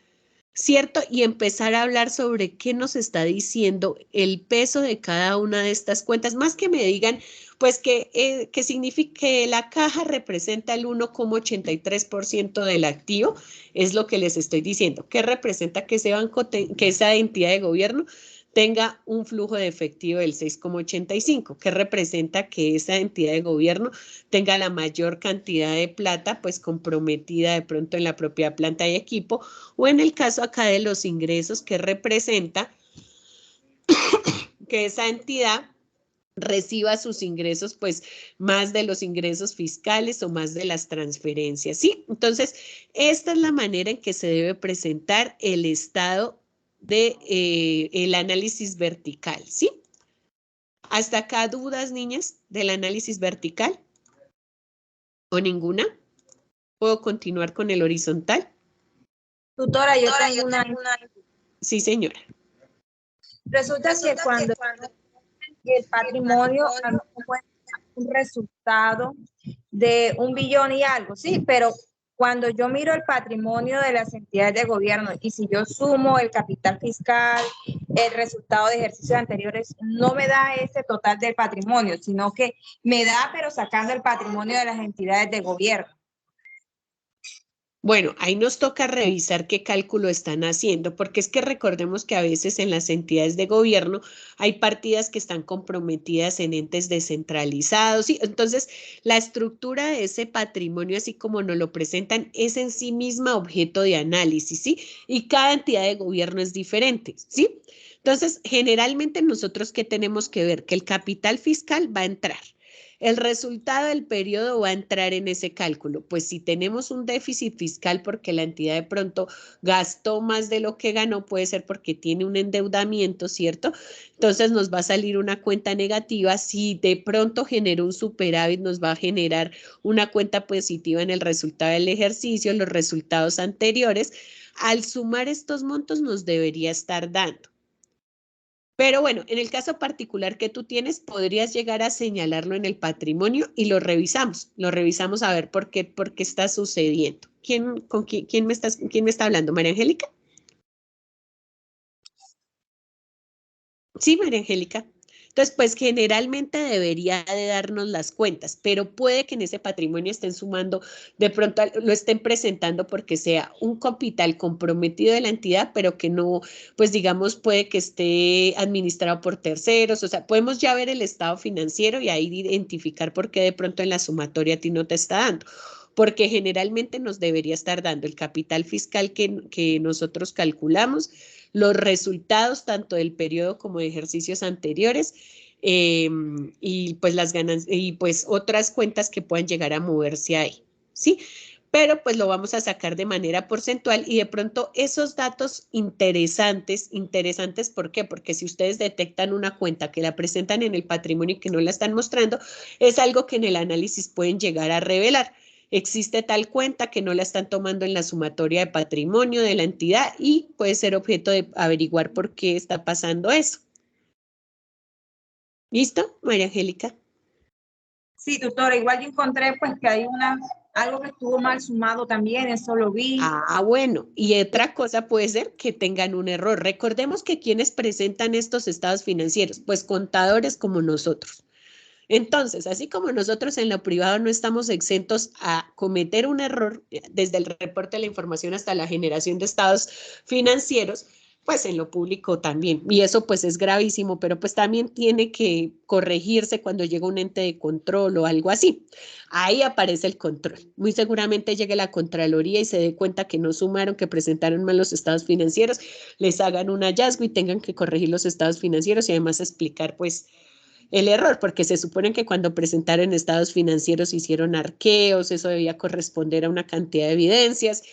¿cierto? Y empezar a hablar sobre qué nos está diciendo el peso de cada una de estas cuentas, más que me digan, pues que significa que la caja representa el 1,83% del activo, es lo que les estoy diciendo, que representa que ese banco, que esa entidad de gobierno tenga un flujo de efectivo del 6,85, que representa que esa entidad de gobierno tenga la mayor cantidad de plata, pues comprometida de pronto en la propia planta y equipo, o en el caso acá de los ingresos, que representa que esa entidad reciba sus ingresos, pues más de los ingresos fiscales o más de las transferencias, ¿sí? Entonces, esta es la manera en que se debe presentar el estado de el análisis vertical, ¿sí? ¿Hasta acá dudas, niñas, del análisis vertical? ¿O ninguna? ¿Puedo continuar con el horizontal? Tutora, yo tengo una. Sí, señora. Resulta que cuando el patrimonio a mí me muestra un resultado de 1 billón y algo, sí, pero cuando yo miro el patrimonio de las entidades de gobierno y si yo sumo el capital fiscal, el resultado de ejercicios anteriores, no me da ese total del patrimonio, sino que me da, pero sacando el patrimonio de las entidades de gobierno. Bueno, ahí nos toca revisar qué cálculo están haciendo, porque es que recordemos que a veces en las entidades de gobierno hay partidas que están comprometidas en entes descentralizados, ¿sí? Entonces, la estructura de ese patrimonio, así como nos lo presentan, es en sí misma objeto de análisis, ¿sí? Y cada entidad de gobierno es diferente, ¿sí? Entonces, generalmente nosotros, ¿qué tenemos que ver? Que el capital fiscal va a entrar. El resultado del periodo va a entrar en ese cálculo. Pues si tenemos un déficit fiscal porque la entidad de pronto gastó más de lo que ganó, puede ser porque tiene un endeudamiento, ¿cierto? Entonces nos va a salir una cuenta negativa. Si de pronto generó un superávit, nos va a generar una cuenta positiva en el resultado del ejercicio, los resultados anteriores. Al sumar estos montos nos debería estar dando. Pero bueno, en el caso particular que tú tienes, podrías llegar a señalarlo en el patrimonio y lo revisamos a ver por qué está sucediendo. ¿Quién me está hablando? ¿María Angélica? Sí, María Angélica. Entonces, pues generalmente debería de darnos las cuentas, pero puede que en ese patrimonio estén sumando, de pronto lo estén presentando porque sea un capital comprometido de la entidad, pero que no, pues digamos, puede que esté administrado por terceros, o sea, podemos ya ver el estado financiero y ahí identificar por qué de pronto en la sumatoria a ti no te está dando. Porque generalmente nos debería estar dando el capital fiscal que nosotros calculamos, los resultados tanto del periodo como de ejercicios anteriores y pues las ganancias y pues otras cuentas que puedan llegar a moverse ahí, ¿sí? Pero pues lo vamos a sacar de manera porcentual y de pronto esos datos interesantes, ¿por qué? Porque si ustedes detectan una cuenta que la presentan en el patrimonio y que no la están mostrando, es algo que en el análisis pueden llegar a revelar. Existe tal cuenta que no la están tomando en la sumatoria de patrimonio de la entidad y puede ser objeto de averiguar por qué está pasando eso. ¿Listo, María Angélica? Sí, tutora, igual yo encontré pues que hay algo que estuvo mal sumado también, eso lo vi. Ah, bueno, y otra cosa puede ser que tengan un error. Recordemos que quienes presentan estos estados financieros, pues contadores como nosotros. Entonces, así como nosotros en lo privado no estamos exentos a cometer un error desde el reporte de la información hasta la generación de estados financieros, pues en lo público también. Y eso pues es gravísimo, pero pues también tiene que corregirse cuando llega un ente de control o algo así. Ahí aparece el control. Muy seguramente llegue la Contraloría y se dé cuenta que no sumaron, que presentaron mal los estados financieros, les hagan un hallazgo y tengan que corregir los estados financieros y además explicar pues el error, porque se supone que cuando presentaron estados financieros hicieron arqueos, eso debía corresponder a una cantidad de evidencias.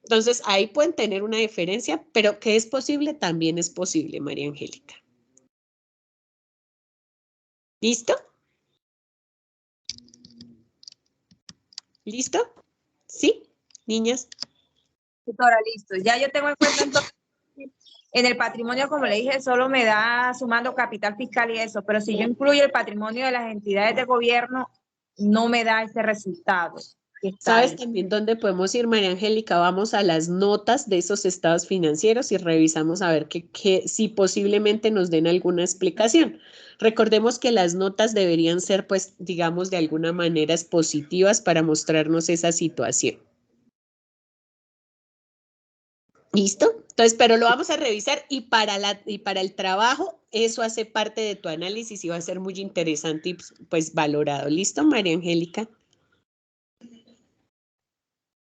Entonces, ahí pueden tener una diferencia, pero que es posible, también es posible, María Angélica. ¿Listo? ¿Listo? ¿Sí, niñas? Tutora, listo. Ya yo tengo en cuenta entonces, en el patrimonio, como le dije, solo me da sumando capital fiscal y eso, pero si yo incluyo el patrimonio de las entidades de gobierno, no me da ese resultado que está ¿Sabes ahí. también dónde podemos ir, María Angélica? Vamos a las notas de esos estados financieros y revisamos a ver si posiblemente nos den alguna explicación. Recordemos que las notas deberían ser, pues, digamos, de alguna manera positivas para mostrarnos esa situación. ¿Listo? Entonces, pero lo vamos a revisar y para el trabajo, eso hace parte de tu análisis y va a ser muy interesante y pues valorado. ¿Listo, María Angélica?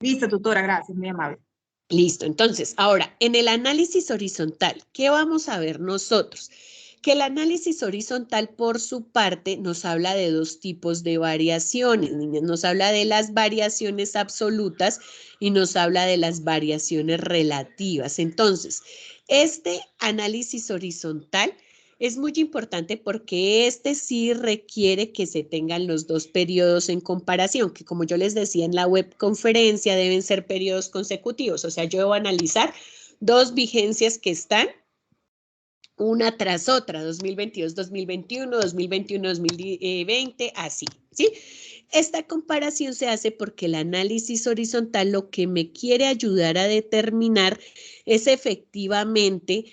Listo, tutora, gracias, muy amable. Listo, entonces, ahora, en el análisis horizontal, ¿qué vamos a ver nosotros? Que el análisis horizontal, por su parte, nos habla de dos tipos de variaciones, niñas. Nos habla de las variaciones absolutas y nos habla de las variaciones relativas. Entonces, este análisis horizontal es muy importante porque este sí requiere que se tengan los dos periodos en comparación, que como yo les decía en la web conferencia, deben ser periodos consecutivos. O sea, yo debo analizar dos vigencias que están una tras otra, 2022, 2021, 2021, 2020, así, ¿sí? Esta comparación se hace porque el análisis horizontal lo que me quiere ayudar a determinar es efectivamente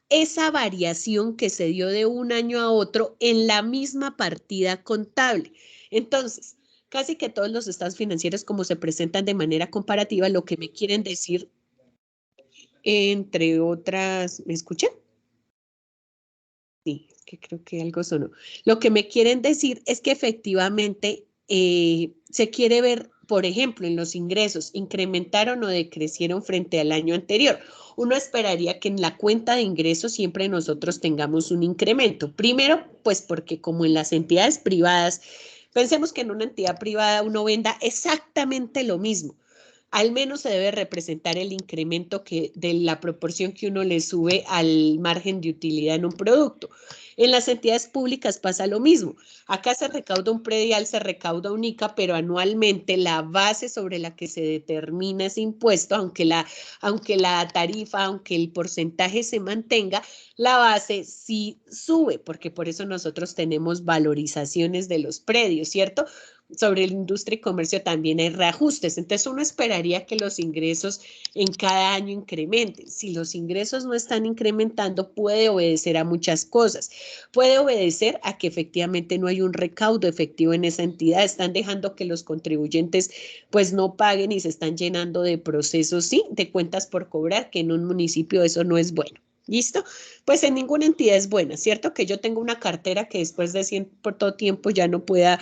esa variación que se dio de un año a otro en la misma partida contable. Entonces, casi que todos los estados financieros, como se presentan de manera comparativa, lo que me quieren decir, entre otras, ¿me escuchan? Sí, que creo que algo sonó. Lo que me quieren decir es que efectivamente se quiere ver, por ejemplo, en los ingresos, incrementaron o decrecieron frente al año anterior. Uno esperaría que en la cuenta de ingresos siempre nosotros tengamos un incremento. Primero, pues porque como en las entidades privadas, pensemos que en una entidad privada uno venda exactamente lo mismo. Al menos se debe representar el incremento de la proporción que uno le sube al margen de utilidad en un producto. En las entidades públicas pasa lo mismo. Acá se recauda un predial, se recauda un ICA, pero anualmente la base sobre la que se determina ese impuesto, aunque la tarifa, aunque el porcentaje se mantenga, la base sí sube, porque por eso nosotros tenemos valorizaciones de los predios, ¿cierto? Sobre la industria y comercio también hay reajustes. Entonces uno esperaría que los ingresos en cada año incrementen. Si los ingresos no están incrementando, puede obedecer a muchas cosas. Puede obedecer a que efectivamente no hay un recaudo efectivo en esa entidad. Están dejando que los contribuyentes pues no paguen y se están llenando de procesos, sí, de cuentas por cobrar, que en un municipio eso no es bueno. ¿Listo? Pues en ninguna entidad es buena, ¿cierto? Que yo tengo una cartera que después de cierto tiempo ya no pueda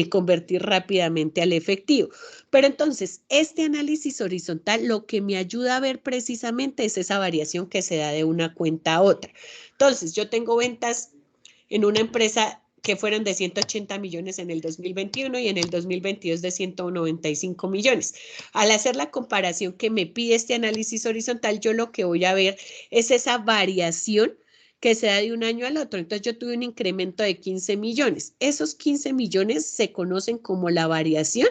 convertir rápidamente al efectivo. Pero entonces, este análisis horizontal lo que me ayuda a ver precisamente es esa variación que se da de una cuenta a otra. Entonces, yo tengo ventas en una empresa que fueron de 180 millones en el 2021 y en el 2022 de 195 millones. Al hacer la comparación que me pide este análisis horizontal, yo lo que voy a ver es esa variación que se da de un año al otro. Entonces yo tuve un incremento de 15 millones. Esos 15 millones se conocen como la variación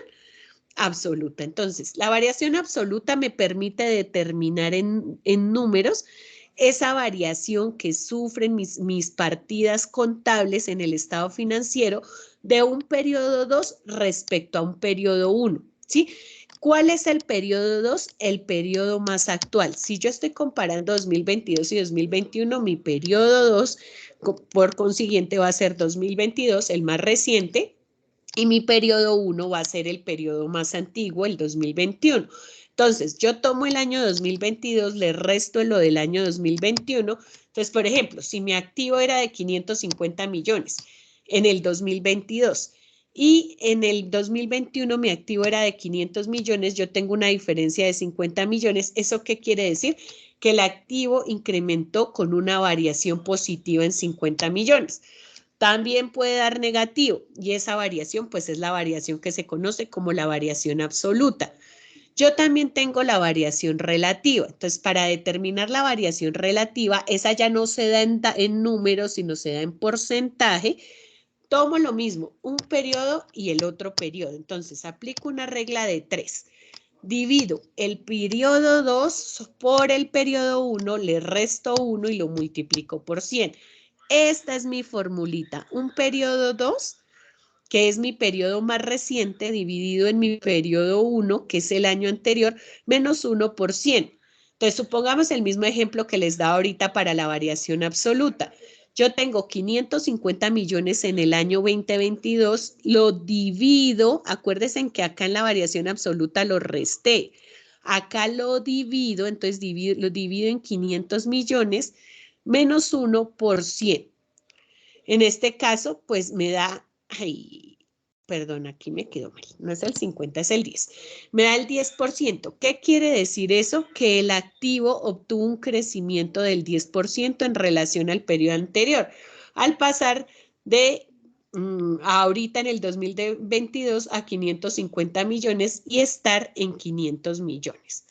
absoluta. Entonces, la variación absoluta me permite determinar en números esa variación que sufren mis partidas contables en el estado financiero de un periodo 2 respecto a un periodo 1, ¿sí? ¿Cuál es el periodo 2? El periodo más actual. Si yo estoy comparando 2022 y 2021, mi periodo 2, por consiguiente, va a ser 2022, el más reciente, y mi periodo 1 va a ser el periodo más antiguo, el 2021. Entonces, yo tomo el año 2022, le resto lo del año 2021. Entonces, por ejemplo, si mi activo era de 550 millones en el 2022 y en el 2021 mi activo era de 500 millones, yo tengo una diferencia de 50 millones. ¿Eso qué quiere decir? Que el activo incrementó con una variación positiva en 50 millones. También puede dar negativo y esa variación pues es la variación que se conoce como la variación absoluta. Yo también tengo la variación relativa. Entonces, para determinar la variación relativa, esa ya no se da en números, sino se da en porcentaje. Tomo lo mismo, un periodo y el otro periodo. Entonces, aplico una regla de 3. Divido el periodo 2 por el periodo 1, le resto 1 y lo multiplico por 100. Esta es mi formulita. Un periodo 2, que es mi periodo más reciente, dividido en mi periodo 1, que es el año anterior, menos 1 por 100. Entonces, supongamos el mismo ejemplo que les da ahorita para la variación absoluta. Yo tengo 550 millones en el año 2022, lo divido, acuérdense que acá en la variación absoluta lo resté. Acá lo divido, entonces lo divido en 500 millones menos 1 por 100. En este caso, pues me da, ay, perdón, aquí me quedó mal, no es el 50, es el 10. Me da el 10%. ¿Qué quiere decir eso? Que el activo obtuvo un crecimiento del 10% en relación al periodo anterior, al pasar de ahorita en el 2022 a 550 millones y estar en 500 millones.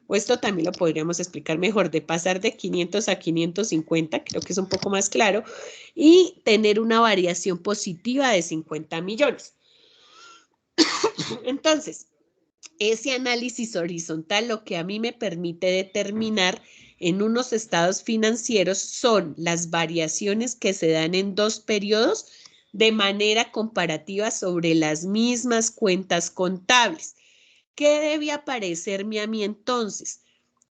O esto también lo podríamos explicar mejor, de pasar de 500 a 550, creo que es un poco más claro, y tener una variación positiva de 50 millones. Entonces, ese análisis horizontal lo que a mí me permite determinar en unos estados financieros son las variaciones que se dan en dos periodos de manera comparativa sobre las mismas cuentas contables. ¿Qué debe aparecerme a mí entonces?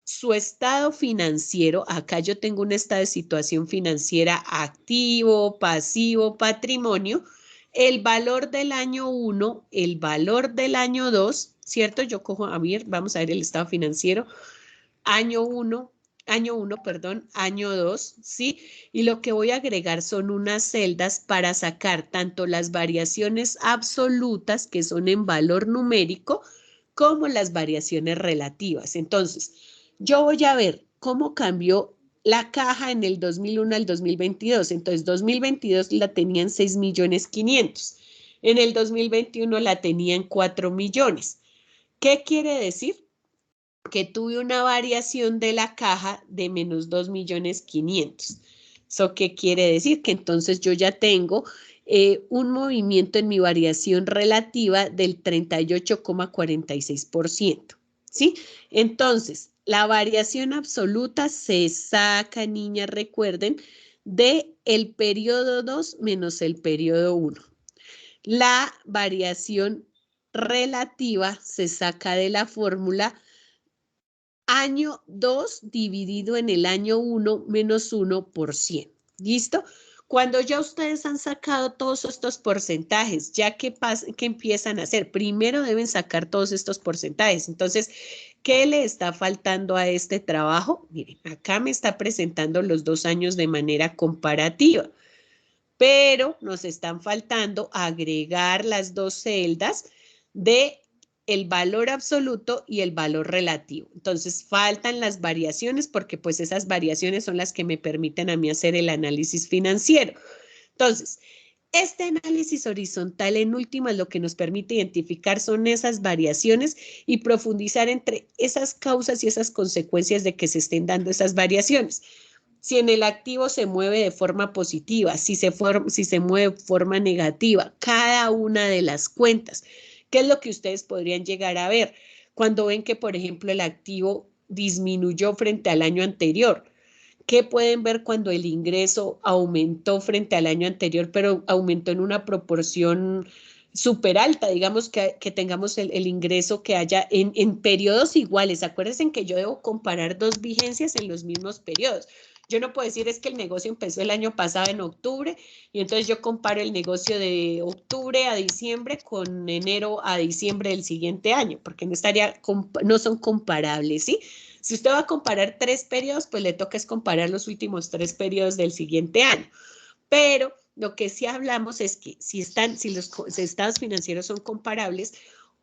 Su estado financiero, acá yo tengo un estado de situación financiera activo, pasivo, patrimonio, el valor del año 1, el valor del año 2, ¿cierto? Yo cojo, a ver, vamos a ver el estado financiero, año 1, año 2, ¿sí? Y lo que voy a agregar son unas celdas para sacar tanto las variaciones absolutas, que son en valor numérico, como las variaciones relativas. Entonces, yo voy a ver cómo cambió la caja en el 2001 al 2022. Entonces, 2022 la tenían 6.500.000. En el 2021 la tenían 4 millones. ¿Qué quiere decir? Que tuve una variación de la caja de menos 2.500.000. ¿Eso qué quiere decir? Que entonces yo ya tengo un movimiento en mi variación relativa del 38,46%. ¿Sí? Entonces, la variación absoluta se saca, niñas, recuerden, de el periodo 2 menos el periodo 1. La variación relativa se saca de la fórmula año 2 dividido en el año 1 menos 1 por 100. ¿Listo? Cuando ya ustedes han sacado todos estos porcentajes, ya que empiezan a hacer, primero deben sacar todos estos porcentajes. Entonces, ¿qué le está faltando a este trabajo? Miren, acá me está presentando los 2 años de manera comparativa, pero nos están faltando agregar las dos celdas de el valor absoluto y el valor relativo. Entonces, faltan las variaciones porque pues esas variaciones son las que me permiten a mí hacer el análisis financiero. Entonces, este análisis horizontal en últimas lo que nos permite identificar son esas variaciones y profundizar entre esas causas y esas consecuencias de que se estén dando esas variaciones. Si en el activo se mueve de forma positiva, si se mueve de forma negativa, cada una de las cuentas. ¿Qué es lo que ustedes podrían llegar a ver cuando ven que, por ejemplo, el activo disminuyó frente al año anterior? ¿Qué pueden ver cuando el ingreso aumentó frente al año anterior, pero aumentó en una proporción súper alta? Digamos que tengamos el ingreso que haya en periodos iguales. Acuérdense que yo debo comparar dos vigencias en los mismos periodos. Yo no puedo decir es que el negocio empezó el año pasado en octubre y entonces yo comparo el negocio de octubre a diciembre con enero a diciembre del siguiente año, porque no son comparables, ¿sí? Si usted va a comparar 3 periodos, pues le toca es comparar los últimos 3 periodos del siguiente año. Pero lo que sí hablamos es que si los estados financieros son comparables,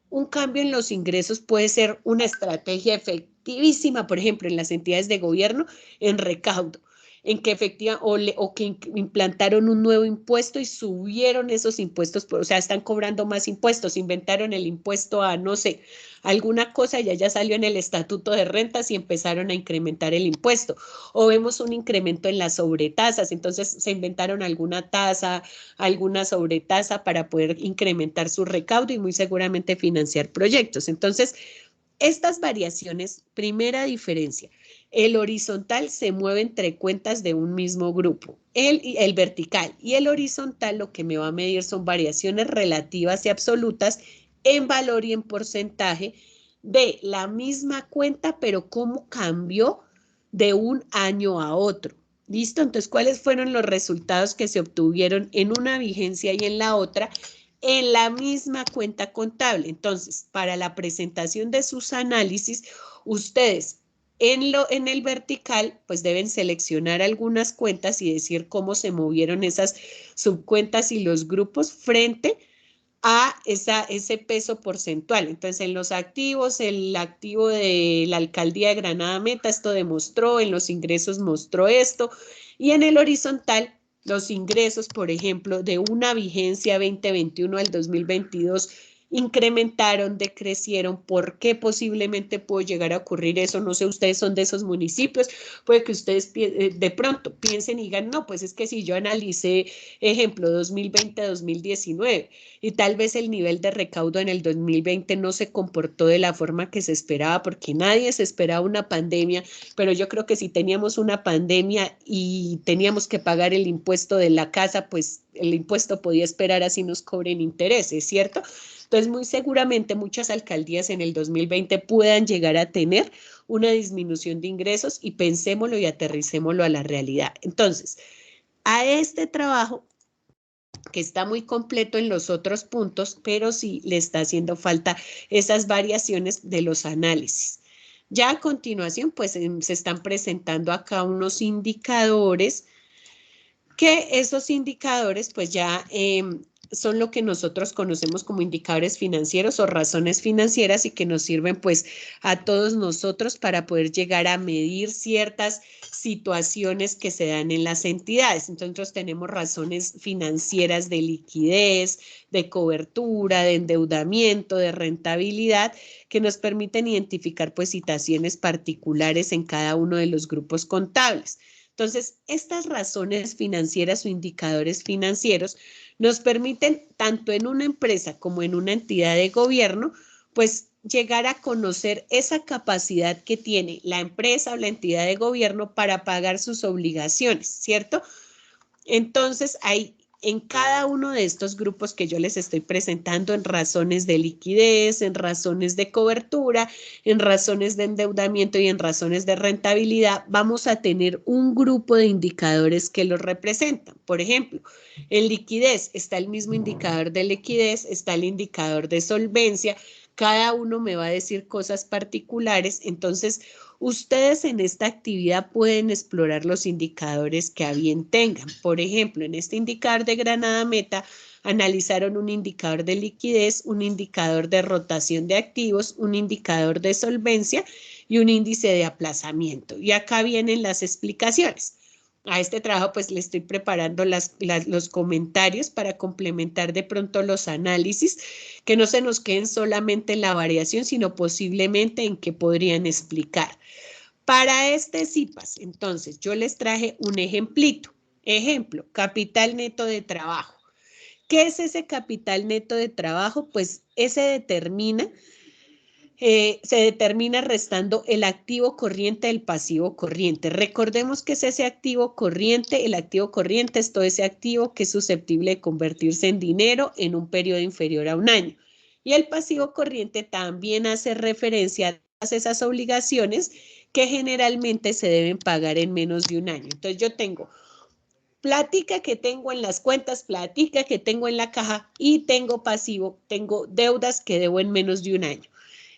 un cambio en los ingresos puede ser una estrategia efectivísima, por ejemplo, en las entidades de gobierno, en recaudo, en que o que implantaron un nuevo impuesto y subieron esos impuestos, o sea, están cobrando más impuestos, inventaron el impuesto a, no sé, alguna cosa y ya salió en el estatuto de rentas y empezaron a incrementar el impuesto. O vemos un incremento en las sobretasas, entonces se inventaron alguna tasa, alguna sobretasa para poder incrementar su recaudo y muy seguramente financiar proyectos. Entonces, estas variaciones, primera diferencia, el horizontal se mueve entre cuentas de un mismo grupo, el vertical, y el horizontal lo que me va a medir son variaciones relativas y absolutas en valor y en porcentaje de la misma cuenta, pero cómo cambió de un año a otro. ¿Listo? Entonces, ¿cuáles fueron los resultados que se obtuvieron en una vigencia y en la otra? En la misma cuenta contable. Entonces, para la presentación de sus análisis, ustedes en el vertical, pues deben seleccionar algunas cuentas y decir cómo se movieron esas subcuentas y los grupos frente a ese peso porcentual. Entonces, en los activos, el activo de la alcaldía de Granada Meta, esto demostró, en los ingresos mostró esto, y en el horizontal, los ingresos, por ejemplo, de una vigencia 2021 al 2022 incrementaron, decrecieron. ¿Por qué posiblemente puede llegar a ocurrir eso? No sé, ustedes son de esos municipios, puede que ustedes de pronto piensen y digan, no, pues es que si yo analicé, ejemplo, 2020-2019, y tal vez el nivel de recaudo en el 2020 no se comportó de la forma que se esperaba, porque nadie se esperaba una pandemia, pero yo creo que si teníamos una pandemia y teníamos que pagar el impuesto de la casa, pues el impuesto podía esperar así nos cobren intereses, ¿cierto? Entonces, muy seguramente muchas alcaldías en el 2020 puedan llegar a tener una disminución de ingresos y pensémoslo y aterricémoslo a la realidad. Entonces, a este trabajo que está muy completo en los otros puntos, pero sí le está haciendo falta esas variaciones de los análisis. Ya a continuación, pues se están presentando acá unos indicadores, que esos indicadores pues ya son lo que nosotros conocemos como indicadores financieros o razones financieras y que nos sirven pues a todos nosotros para poder llegar a medir ciertas situaciones que se dan en las entidades. Entonces nosotros tenemos razones financieras de liquidez, de cobertura, de endeudamiento, de rentabilidad, que nos permiten identificar pues situaciones particulares en cada uno de los grupos contables. Entonces, estas razones financieras o indicadores financieros nos permiten, tanto en una empresa como en una entidad de gobierno, pues llegar a conocer esa capacidad que tiene la empresa o la entidad de gobierno para pagar sus obligaciones, ¿cierto? Entonces, en cada uno de estos grupos que yo les estoy presentando, en razones de liquidez, en razones de cobertura, en razones de endeudamiento y en razones de rentabilidad, vamos a tener un grupo de indicadores que los representan. Por ejemplo, en liquidez está el mismo indicador de liquidez, está el indicador de solvencia, cada uno me va a decir cosas particulares, entonces ustedes en esta actividad pueden explorar los indicadores que a bien tengan. Por ejemplo, en este indicador de Granada Meta, analizaron un indicador de liquidez, un indicador de rotación de activos, un indicador de solvencia y un índice de aplazamiento. Y acá vienen las explicaciones. A este trabajo pues le estoy preparando los comentarios para complementar de pronto los análisis, que no se nos queden solamente en la variación, sino posiblemente en qué podrían explicar. Para este CIPAS, entonces, yo les traje un ejemplito. Ejemplo, capital neto de trabajo. ¿Qué es ese capital neto de trabajo? Pues ese determina se determina restando el activo corriente del pasivo corriente. Recordemos que es ese activo corriente, el activo corriente es todo ese activo que es susceptible de convertirse en dinero en un periodo inferior a un año. Y el pasivo corriente también hace referencia a todas esas obligaciones que generalmente se deben pagar en menos de un año. Entonces yo tengo plática que tengo en las cuentas, plática que tengo en la caja y tengo pasivo, tengo deudas que debo en menos de un año.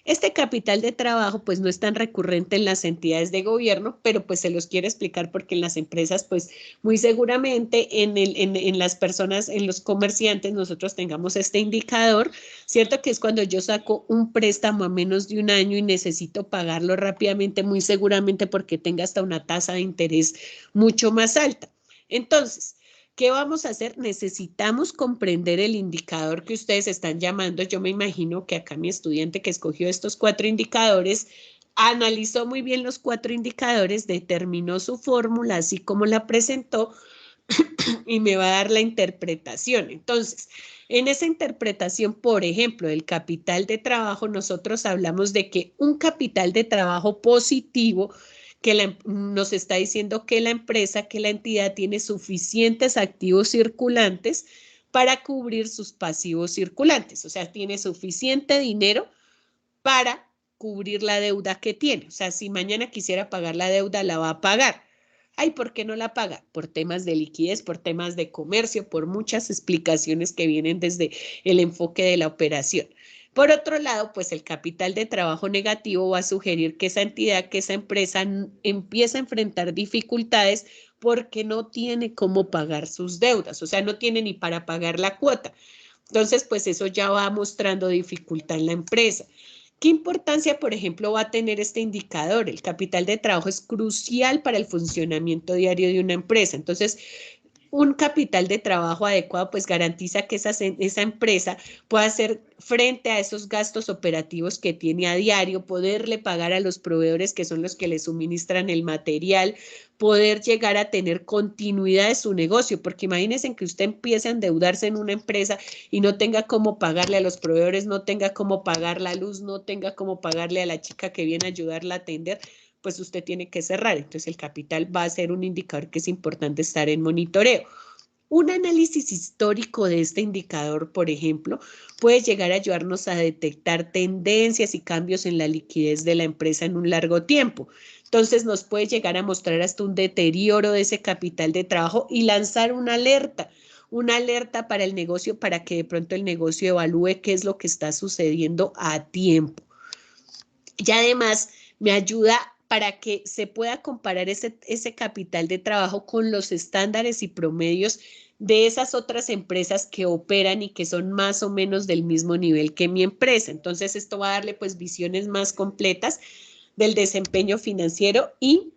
Este capital de trabajo pues no es tan recurrente en las entidades de gobierno, pero pues se los quiero explicar porque en las empresas pues muy seguramente en las personas, en los comerciantes nosotros tengamos este indicador, ¿cierto? Que es cuando yo saco un préstamo a menos de un año y necesito pagarlo rápidamente, muy seguramente porque tenga hasta una tasa de interés mucho más alta. Entonces, ¿qué vamos a hacer? Necesitamos comprender el indicador que ustedes están llamando. Yo me imagino que acá mi estudiante que escogió estos 4 indicadores analizó muy bien los 4 indicadores, determinó su fórmula así como la presentó y me va a dar la interpretación. Entonces, en esa interpretación, por ejemplo, del capital de trabajo, nosotros hablamos de que un capital de trabajo positivo que nos está diciendo que la empresa, que la entidad tiene suficientes activos circulantes para cubrir sus pasivos circulantes, o sea, tiene suficiente dinero para cubrir la deuda que tiene. O sea, si mañana quisiera pagar la deuda, la va a pagar. Ay, ¿por qué no la paga? Por temas de liquidez, por temas de comercio, por muchas explicaciones que vienen desde el enfoque de la operación. Por otro lado, pues el capital de trabajo negativo va a sugerir que esa entidad, que esa empresa empieza a enfrentar dificultades porque no tiene cómo pagar sus deudas, o sea, no tiene ni para pagar la cuota. Entonces, pues eso ya va mostrando dificultad en la empresa. ¿Qué importancia, por ejemplo, va a tener este indicador? El capital de trabajo es crucial para el funcionamiento diario de una empresa. Entonces, un capital de trabajo adecuado pues garantiza que esa empresa pueda hacer frente a esos gastos operativos que tiene a diario, poderle pagar a los proveedores que son los que le suministran el material, poder llegar a tener continuidad de su negocio, porque imagínense que usted empiece a endeudarse en una empresa y no tenga cómo pagarle a los proveedores, no tenga cómo pagar la luz, no tenga cómo pagarle a la chica que viene a ayudarla a atender, pues usted tiene que cerrar. Entonces el capital va a ser un indicador que es importante estar en monitoreo. Un análisis histórico de este indicador, por ejemplo, puede llegar a ayudarnos a detectar tendencias y cambios en la liquidez de la empresa en un largo tiempo. Entonces nos puede llegar a mostrar hasta un deterioro de ese capital de trabajo y lanzar una alerta para el negocio, para que de pronto el negocio evalúe qué es lo que está sucediendo a tiempo. Y además me ayuda para que se pueda comparar ese capital de trabajo con los estándares y promedios de esas otras empresas que operan y que son más o menos del mismo nivel que mi empresa. Entonces esto va a darle pues visiones más completas del desempeño financiero y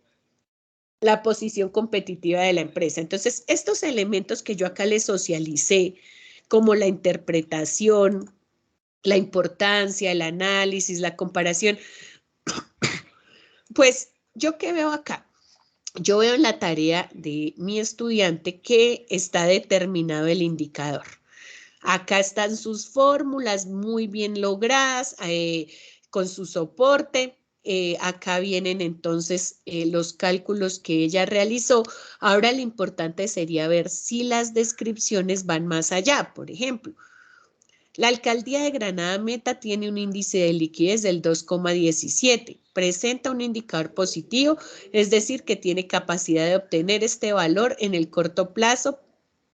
la posición competitiva de la empresa. Entonces estos elementos que yo acá les socialicé, como la interpretación, la importancia, el análisis, la comparación, pues yo qué veo acá. Yo veo en la tarea de mi estudiante que está determinado el indicador. Acá están sus fórmulas muy bien logradas, con su soporte. Acá vienen entonces los cálculos que ella realizó. Ahora lo importante sería ver si las descripciones van más allá. Por ejemplo, la alcaldía de Granada Meta tiene un índice de liquidez del 2,17. Presenta un indicador positivo, es decir, que tiene capacidad de obtener este valor en el corto plazo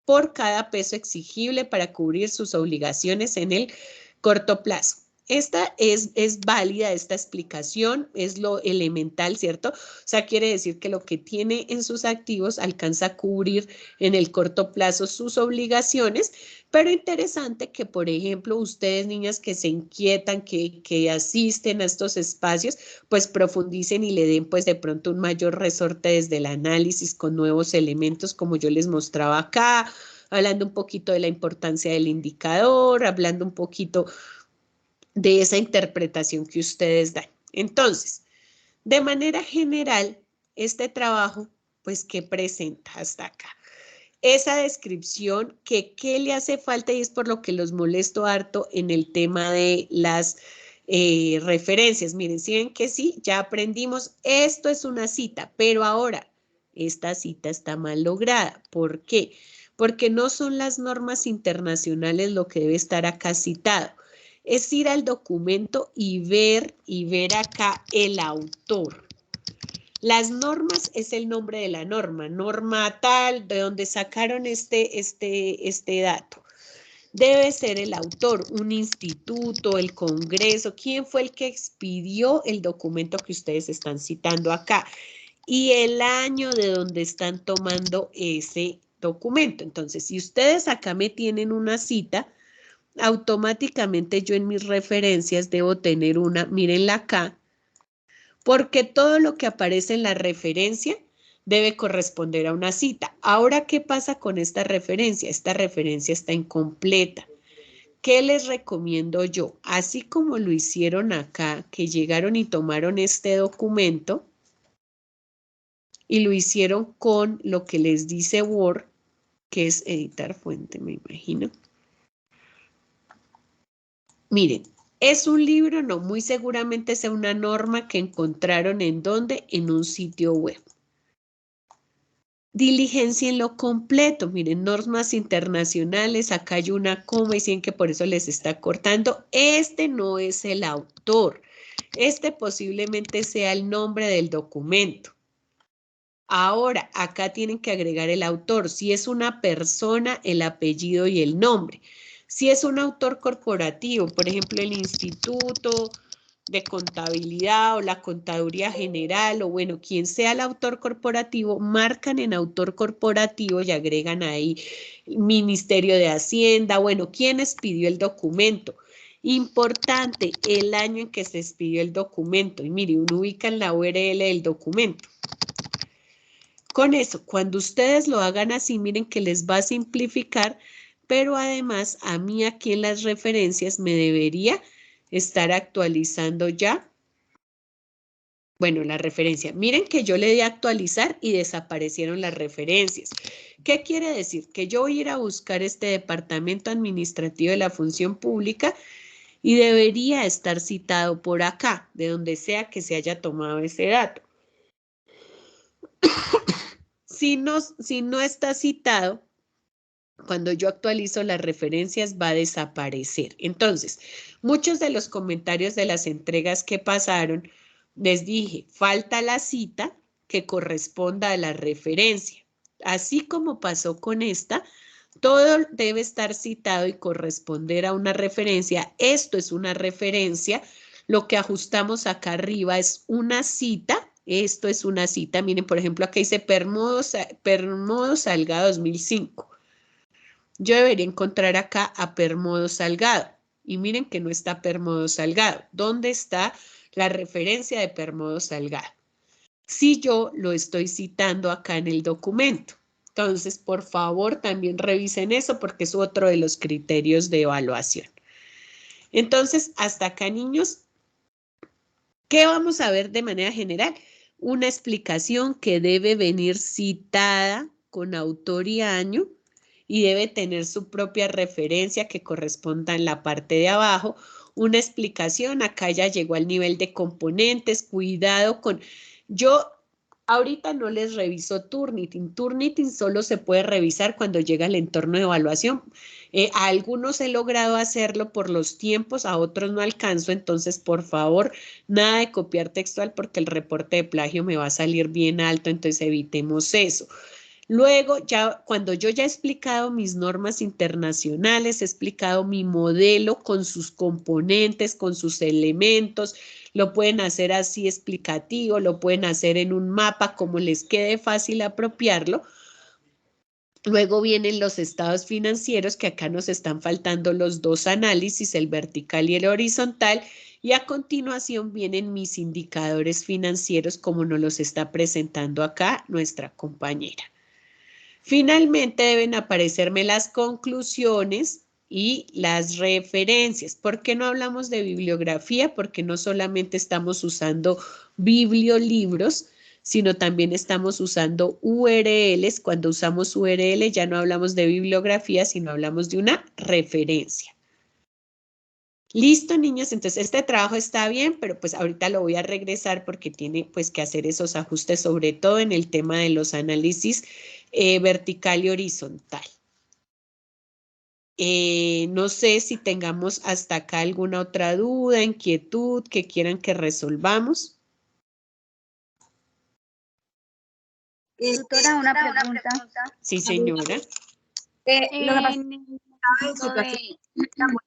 por cada peso exigible para cubrir sus obligaciones en el corto plazo. Esta es válida, esta explicación es lo elemental, ¿cierto? O sea, quiere decir que lo que tiene en sus activos alcanza a cubrir en el corto plazo sus obligaciones, pero interesante que, por ejemplo, ustedes, niñas que se inquietan, que asisten a estos espacios, pues profundicen y le den pues de pronto un mayor resorte desde el análisis con nuevos elementos como yo les mostraba acá, hablando un poquito de la importancia del indicador, hablando un poquito de esa interpretación que ustedes dan. Entonces, de manera general, este trabajo, pues, ¿qué presenta hasta acá? Esa descripción que qué le hace falta y es por lo que los molesto harto en el tema de las referencias. Miren, si ven que sí, ya aprendimos, esto es una cita, pero ahora esta cita está mal lograda. ¿Por qué? Porque no son las normas internacionales lo que debe estar acá citado. Es ir al documento y ver acá el autor. Las normas es el nombre de la norma, norma tal, de donde sacaron este dato. Debe ser el autor, un instituto, el Congreso, quién fue el que expidió el documento que ustedes están citando acá y el año de donde están tomando ese documento. Entonces, si ustedes acá me tienen una cita, automáticamente yo en mis referencias debo tener una, mírenla acá, porque todo lo que aparece en la referencia debe corresponder a una cita. Ahora, ¿qué pasa con esta referencia? Esta referencia está incompleta. ¿Qué les recomiendo yo? Así como lo hicieron acá, que llegaron y tomaron este documento y lo hicieron con lo que les dice Word, que es editar fuente, me imagino. Miren, ¿es un libro? No, muy seguramente sea una norma que encontraron en dónde, en un sitio web. Diligencia en lo completo, miren, normas internacionales, acá hay una coma y dicen que por eso les está cortando. Este no es el autor, este posiblemente sea el nombre del documento. Ahora, acá tienen que agregar el autor, si es una persona, el apellido y el nombre. Si es un autor corporativo, por ejemplo, el Instituto de Contabilidad o la Contaduría General o bueno, quien sea el autor corporativo, marcan en autor corporativo y agregan ahí Ministerio de Hacienda, bueno, ¿quién expidió el documento? Importante, el año en que se expidió el documento. Y mire, uno ubica en la URL del documento. Con eso, cuando ustedes lo hagan así, miren que les va a simplificar, pero además a mí aquí en las referencias me debería estar actualizando ya. Bueno, la referencia. Miren que yo le di a actualizar y desaparecieron las referencias. ¿Qué quiere decir? Que yo voy a ir a buscar este departamento administrativo de la función pública y debería estar citado por acá, de donde sea que se haya tomado ese dato. Si no está citado, cuando yo actualizo las referencias va a desaparecer. Entonces, muchos de los comentarios de las entregas que pasaron, les dije, falta la cita que corresponda a la referencia. Así como pasó con esta, todo debe estar citado y corresponder a una referencia. Esto es una referencia. Lo que ajustamos acá arriba es una cita. Esto es una cita. Miren, por ejemplo, acá dice Permodo Salgado 2005. Yo debería encontrar acá a Permodo Salgado. Y miren que no está Permodo Salgado. ¿Dónde está la referencia de Permodo Salgado? Si yo lo estoy citando acá en el documento. Entonces, por favor, también revisen eso porque es otro de los criterios de evaluación. Entonces, hasta acá, niños, ¿qué vamos a ver de manera general? Una explicación que debe venir citada con autor y año y debe tener su propia referencia que corresponda en la parte de abajo. Una explicación, acá ya llegó al nivel de componentes, cuidado con... Yo ahorita no les reviso Turnitin. Turnitin solo se puede revisar cuando llega al entorno de evaluación. A algunos he logrado hacerlo por los tiempos, a otros no alcanzo, entonces por favor, nada de copiar textual porque el reporte de plagio me va a salir bien alto, entonces evitemos eso. Luego, ya cuando yo ya he explicado mis normas internacionales, he explicado mi modelo con sus componentes, con sus elementos, lo pueden hacer así explicativo, lo pueden hacer en un mapa como les quede fácil apropiarlo. Luego vienen los estados financieros, que acá nos están faltando los dos análisis, el vertical y el horizontal, y a continuación vienen mis indicadores financieros como nos los está presentando acá nuestra compañera. Finalmente deben aparecerme las conclusiones y las referencias. ¿Por qué no hablamos de bibliografía? Porque no solamente estamos usando bibliolibros, sino también estamos usando URLs. Cuando usamos URL ya no hablamos de bibliografía, sino hablamos de una referencia. Listo, niños, entonces este trabajo está bien, pero pues ahorita lo voy a regresar porque tiene pues que hacer esos ajustes, sobre todo en el tema de los análisis vertical y horizontal. No sé si tengamos hasta acá alguna otra duda, inquietud que quieran que resolvamos. Tutora, una pregunta. Sí, señora. Lo que pasa En es el que caso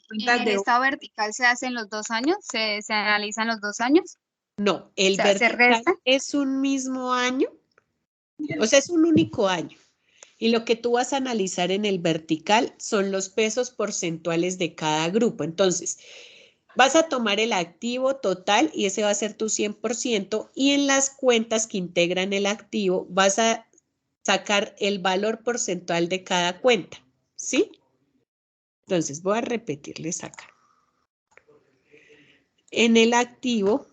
en el de estado vertical se hacen los 2 años, se analizan los 2 años, No, o el sea, se vertical resta. es un mismo año, o sea, es un único año. Y lo que tú vas a analizar en el vertical son los pesos porcentuales de cada grupo. Entonces, vas a tomar el activo total y ese va a ser tu 100%, y en las cuentas que integran el activo vas a sacar el valor porcentual de cada cuenta, ¿sí? Entonces, voy a repetirles acá. En el activo,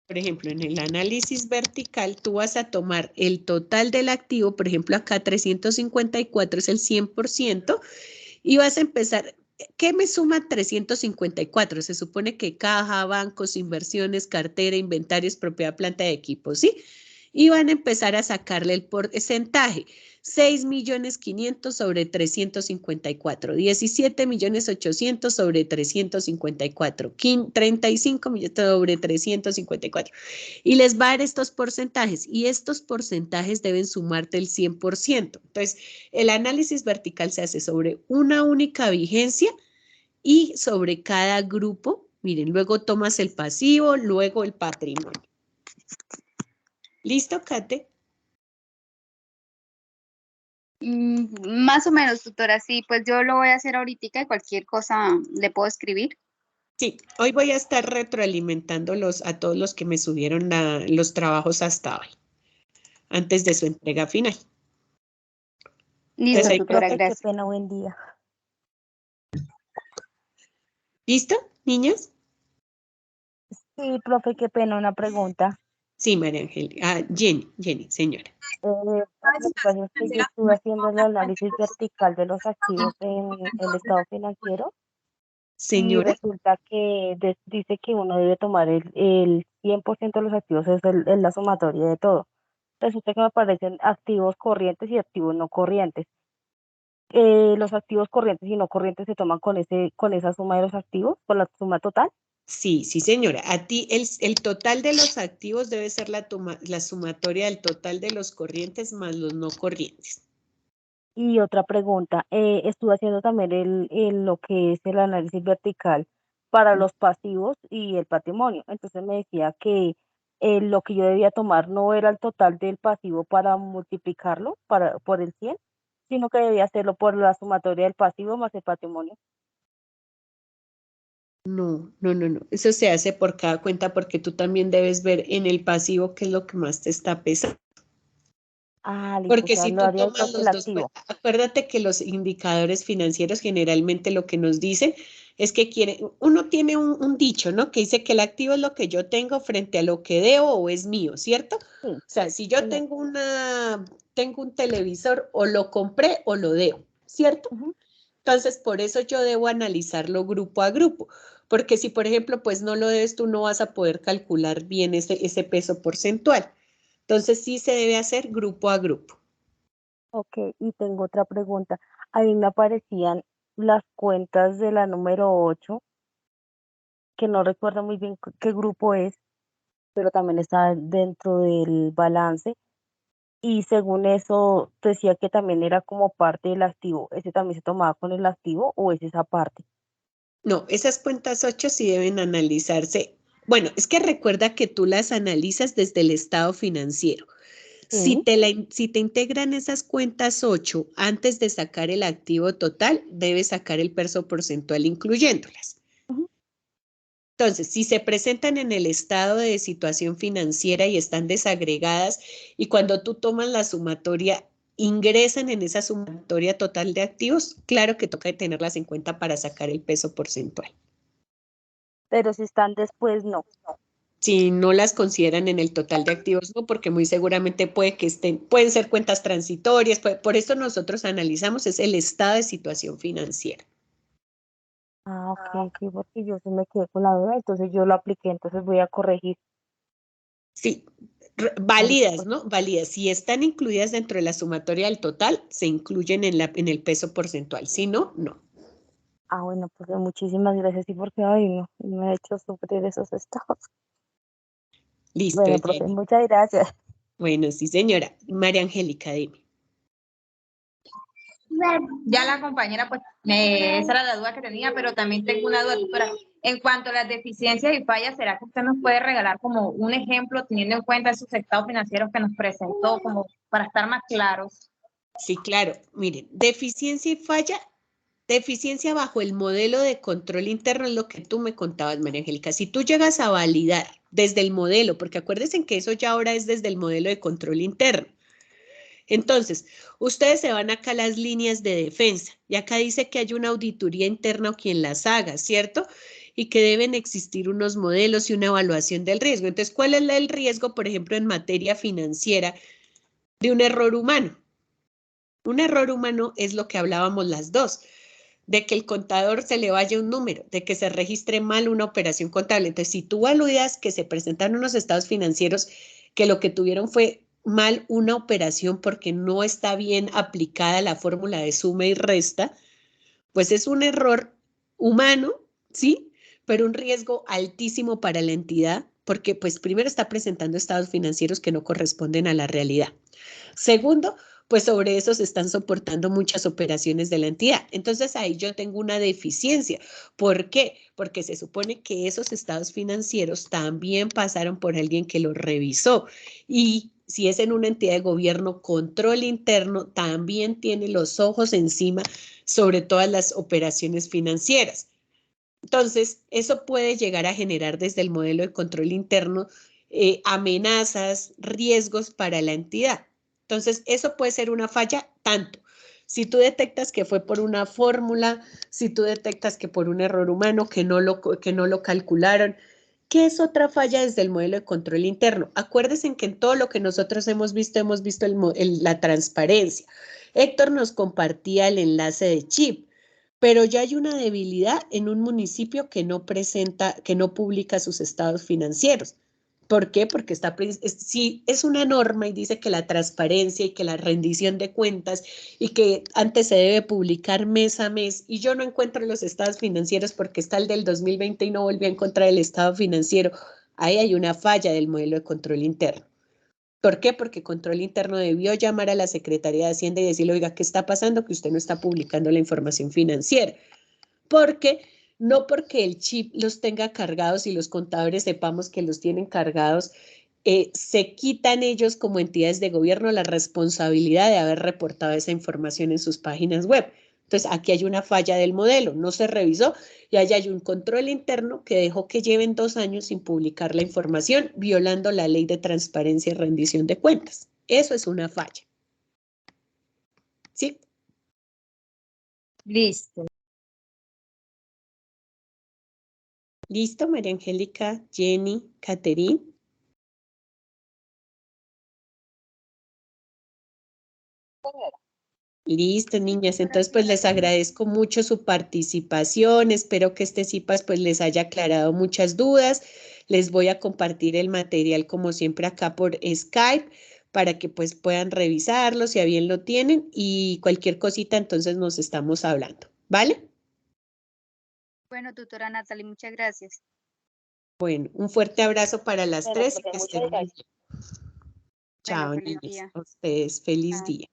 por ejemplo, en el análisis vertical, tú vas a tomar el total del activo, por ejemplo, acá 354 es el 100%, y vas a empezar. ¿Qué me suma 354? Se supone que caja, bancos, inversiones, cartera, inventarios, propiedad, planta de equipo, ¿sí? Y van a empezar a sacarle el porcentaje. 6.500.000 sobre 354, 17.800.000 sobre 354, 35 millones sobre 354. Y les va a dar estos porcentajes, y estos porcentajes deben sumarte el 100%. Entonces, el análisis vertical se hace sobre una única vigencia y sobre cada grupo. Miren, luego tomas el pasivo, luego el patrimonio. ¿Listo, Kate? Más o menos, tutora, sí, pues yo lo voy a hacer ahorita y cualquier cosa le puedo escribir. Sí, hoy voy a estar retroalimentándolos a todos los que me subieron los trabajos hasta hoy, antes de su entrega final. Listo, Entonces, tutora, profe, qué gracias. pena, buen día. ¿Listo, niñas? Sí, profe, qué pena, una pregunta. Sí, María Ángel. Jenny, señora. Lo que pasa es que yo estuve haciendo el análisis vertical de los activos en el estado financiero y Señora, resulta que dice que uno debe tomar el 100% de los activos, es la sumatoria de todo. Resulta que me aparecen activos corrientes y activos no corrientes. Los activos corrientes y no corrientes se toman con esa suma de los activos, con la suma total. sí, señora. A ti el total de los activos debe ser la sumatoria del total de los corrientes más los no corrientes. Y otra pregunta, estuve haciendo también lo que es el análisis vertical para los pasivos y el patrimonio. Entonces me decía que lo que yo debía tomar no era el total del pasivo para multiplicarlo por el 100, sino que debía hacerlo por la sumatoria del pasivo más el patrimonio. No. Eso se hace por cada cuenta porque tú también debes ver en el pasivo qué es lo que más te está pesando. Ah, listo, o Porque sea, si lo tú haría tomas el los dos, activo. acuérdate que los indicadores financieros generalmente lo que nos dicen es que uno tiene un dicho, ¿no? Que dice que el activo es lo que yo tengo frente a lo que debo o es mío, ¿cierto? Sí, O sea, si yo señor. tengo un televisor, o lo compré o lo debo, ¿cierto? Ujú. Entonces, por eso yo debo analizarlo grupo a grupo, porque si, por ejemplo, pues no lo debes, tú no vas a poder calcular bien ese peso porcentual. Entonces, sí se debe hacer grupo a grupo. Ok, y tengo otra pregunta. A mí me aparecían las cuentas de la número 8, que no recuerdo muy bien qué grupo es, pero también está dentro del balance. Y según eso, decía que también era como parte del activo. ¿Ese también se tomaba con el activo o es esa parte? No, esas cuentas 8 sí deben analizarse. Bueno, es que recuerda que tú las analizas desde el estado financiero. Si Sí. si te integran esas cuentas 8 antes de sacar el activo total, debes sacar el peso porcentual incluyéndolas. Ujú. Entonces, si se presentan en el estado de situación financiera y están desagregadas, y cuando tú tomas la sumatoria, ingresan en esa sumatoria total de activos, claro que toca tenerlas en cuenta para sacar el peso porcentual. Pero si están después, no. Si no las consideran en el total de activos, no, porque muy seguramente pueden ser cuentas transitorias, por eso nosotros analizamos es el estado de situación financiera. Ah, ok, sí, porque yo sí me quedé con la duda, entonces yo lo apliqué, entonces voy a corregir. Sí, Listo, válidas, pues. ¿no? Válidas. Si están incluidas dentro de la sumatoria del total, se incluyen en el peso porcentual. Si no, no. Ah, bueno, pues muchísimas gracias, sí, porque ay, no, me ha hecho sufrir esos estados. Listo, Bueno, profe, Jenny. muchas gracias. Bueno, sí, señora. María Angélica, dime. Ya la compañera, pues, esa era la duda que tenía, pero también tengo una duda, doctora. En cuanto a las deficiencias y fallas, ¿será que usted nos puede regalar como un ejemplo, teniendo en cuenta esos estados financieros que nos presentó, como para estar más claros? Sí, claro. Miren, deficiencia y falla. Deficiencia bajo el modelo de control interno es lo que tú me contabas, María Angélica. Si tú llegas a validar desde el modelo, porque acuérdense que eso ya ahora es desde el modelo de control interno. Entonces, ustedes se van acá a las líneas de defensa y acá dice que hay una auditoría interna o quien las haga, ¿cierto? Y que deben existir unos modelos y una evaluación del riesgo. Entonces, ¿cuál es el riesgo, por ejemplo, en materia financiera de un error humano? Un error humano es lo que hablábamos las dos, de que el contador se le vaya un número, de que se registre mal una operación contable. Entonces, si tú validas que se presentan unos estados financieros que lo que tuvieron fue mal una operación porque no está bien aplicada la fórmula de suma y resta, pues es un error humano, ¿sí? Pero un riesgo altísimo para la entidad porque pues primero está presentando estados financieros que no corresponden a la realidad. Segundo, pues sobre eso se están soportando muchas operaciones de la entidad. Entonces ahí yo tengo una deficiencia. ¿Por qué? Porque se supone que esos estados financieros también pasaron por alguien que los revisó. Y si es en una entidad de gobierno, control interno también tiene los ojos encima sobre todas las operaciones financieras. Entonces, eso puede llegar a generar desde el modelo de control interno amenazas, riesgos para la entidad. Entonces, eso puede ser una falla tanto. Si tú detectas que fue por una fórmula, si tú detectas que por un error humano, que no lo calcularon, ¿qué es otra falla desde el modelo de control interno? Acuérdense que en todo lo que nosotros hemos visto la transparencia. Héctor nos compartía el enlace de chip, pero ya hay una debilidad en un municipio que no presenta, que no publica sus estados financieros. ¿Por qué? Porque si es una norma y dice que la transparencia y que la rendición de cuentas y que antes se debe publicar mes a mes y yo no encuentro los estados financieros porque está el del 2020 y no volví a encontrar el estado financiero, ahí hay una falla del modelo de control interno. ¿Por qué? Porque control interno debió llamar a la Secretaría de Hacienda y decirle, oiga, ¿qué está pasando? Que usted no está publicando la información financiera. Porque no porque el chip los tenga cargados y los contadores sepamos que los tienen cargados, se quitan ellos como entidades de gobierno la responsabilidad de haber reportado esa información en sus páginas web. Entonces, aquí hay una falla del modelo, no se revisó y allá hay un control interno que dejó que lleven 2 años sin publicar la información, violando la ley de transparencia y rendición de cuentas. Eso es una falla. ¿Sí? Listo. ¿Listo, María Angélica, Jenny, Caterine? Listo, niñas. Entonces, pues les agradezco mucho su participación. Espero que este CIPAS pues les haya aclarado muchas dudas. Les voy a compartir el material como siempre acá por Skype para que pues puedan revisarlo si a bien lo tienen y cualquier cosita entonces nos estamos hablando. ¿Vale? Bueno, tutora Natalie, muchas gracias. Bueno, un fuerte abrazo para las Bueno, tres y profe, que muchas estén muy bien. gracias. Bueno, Chao, feliz niñas. día. A ustedes, feliz Chao. día.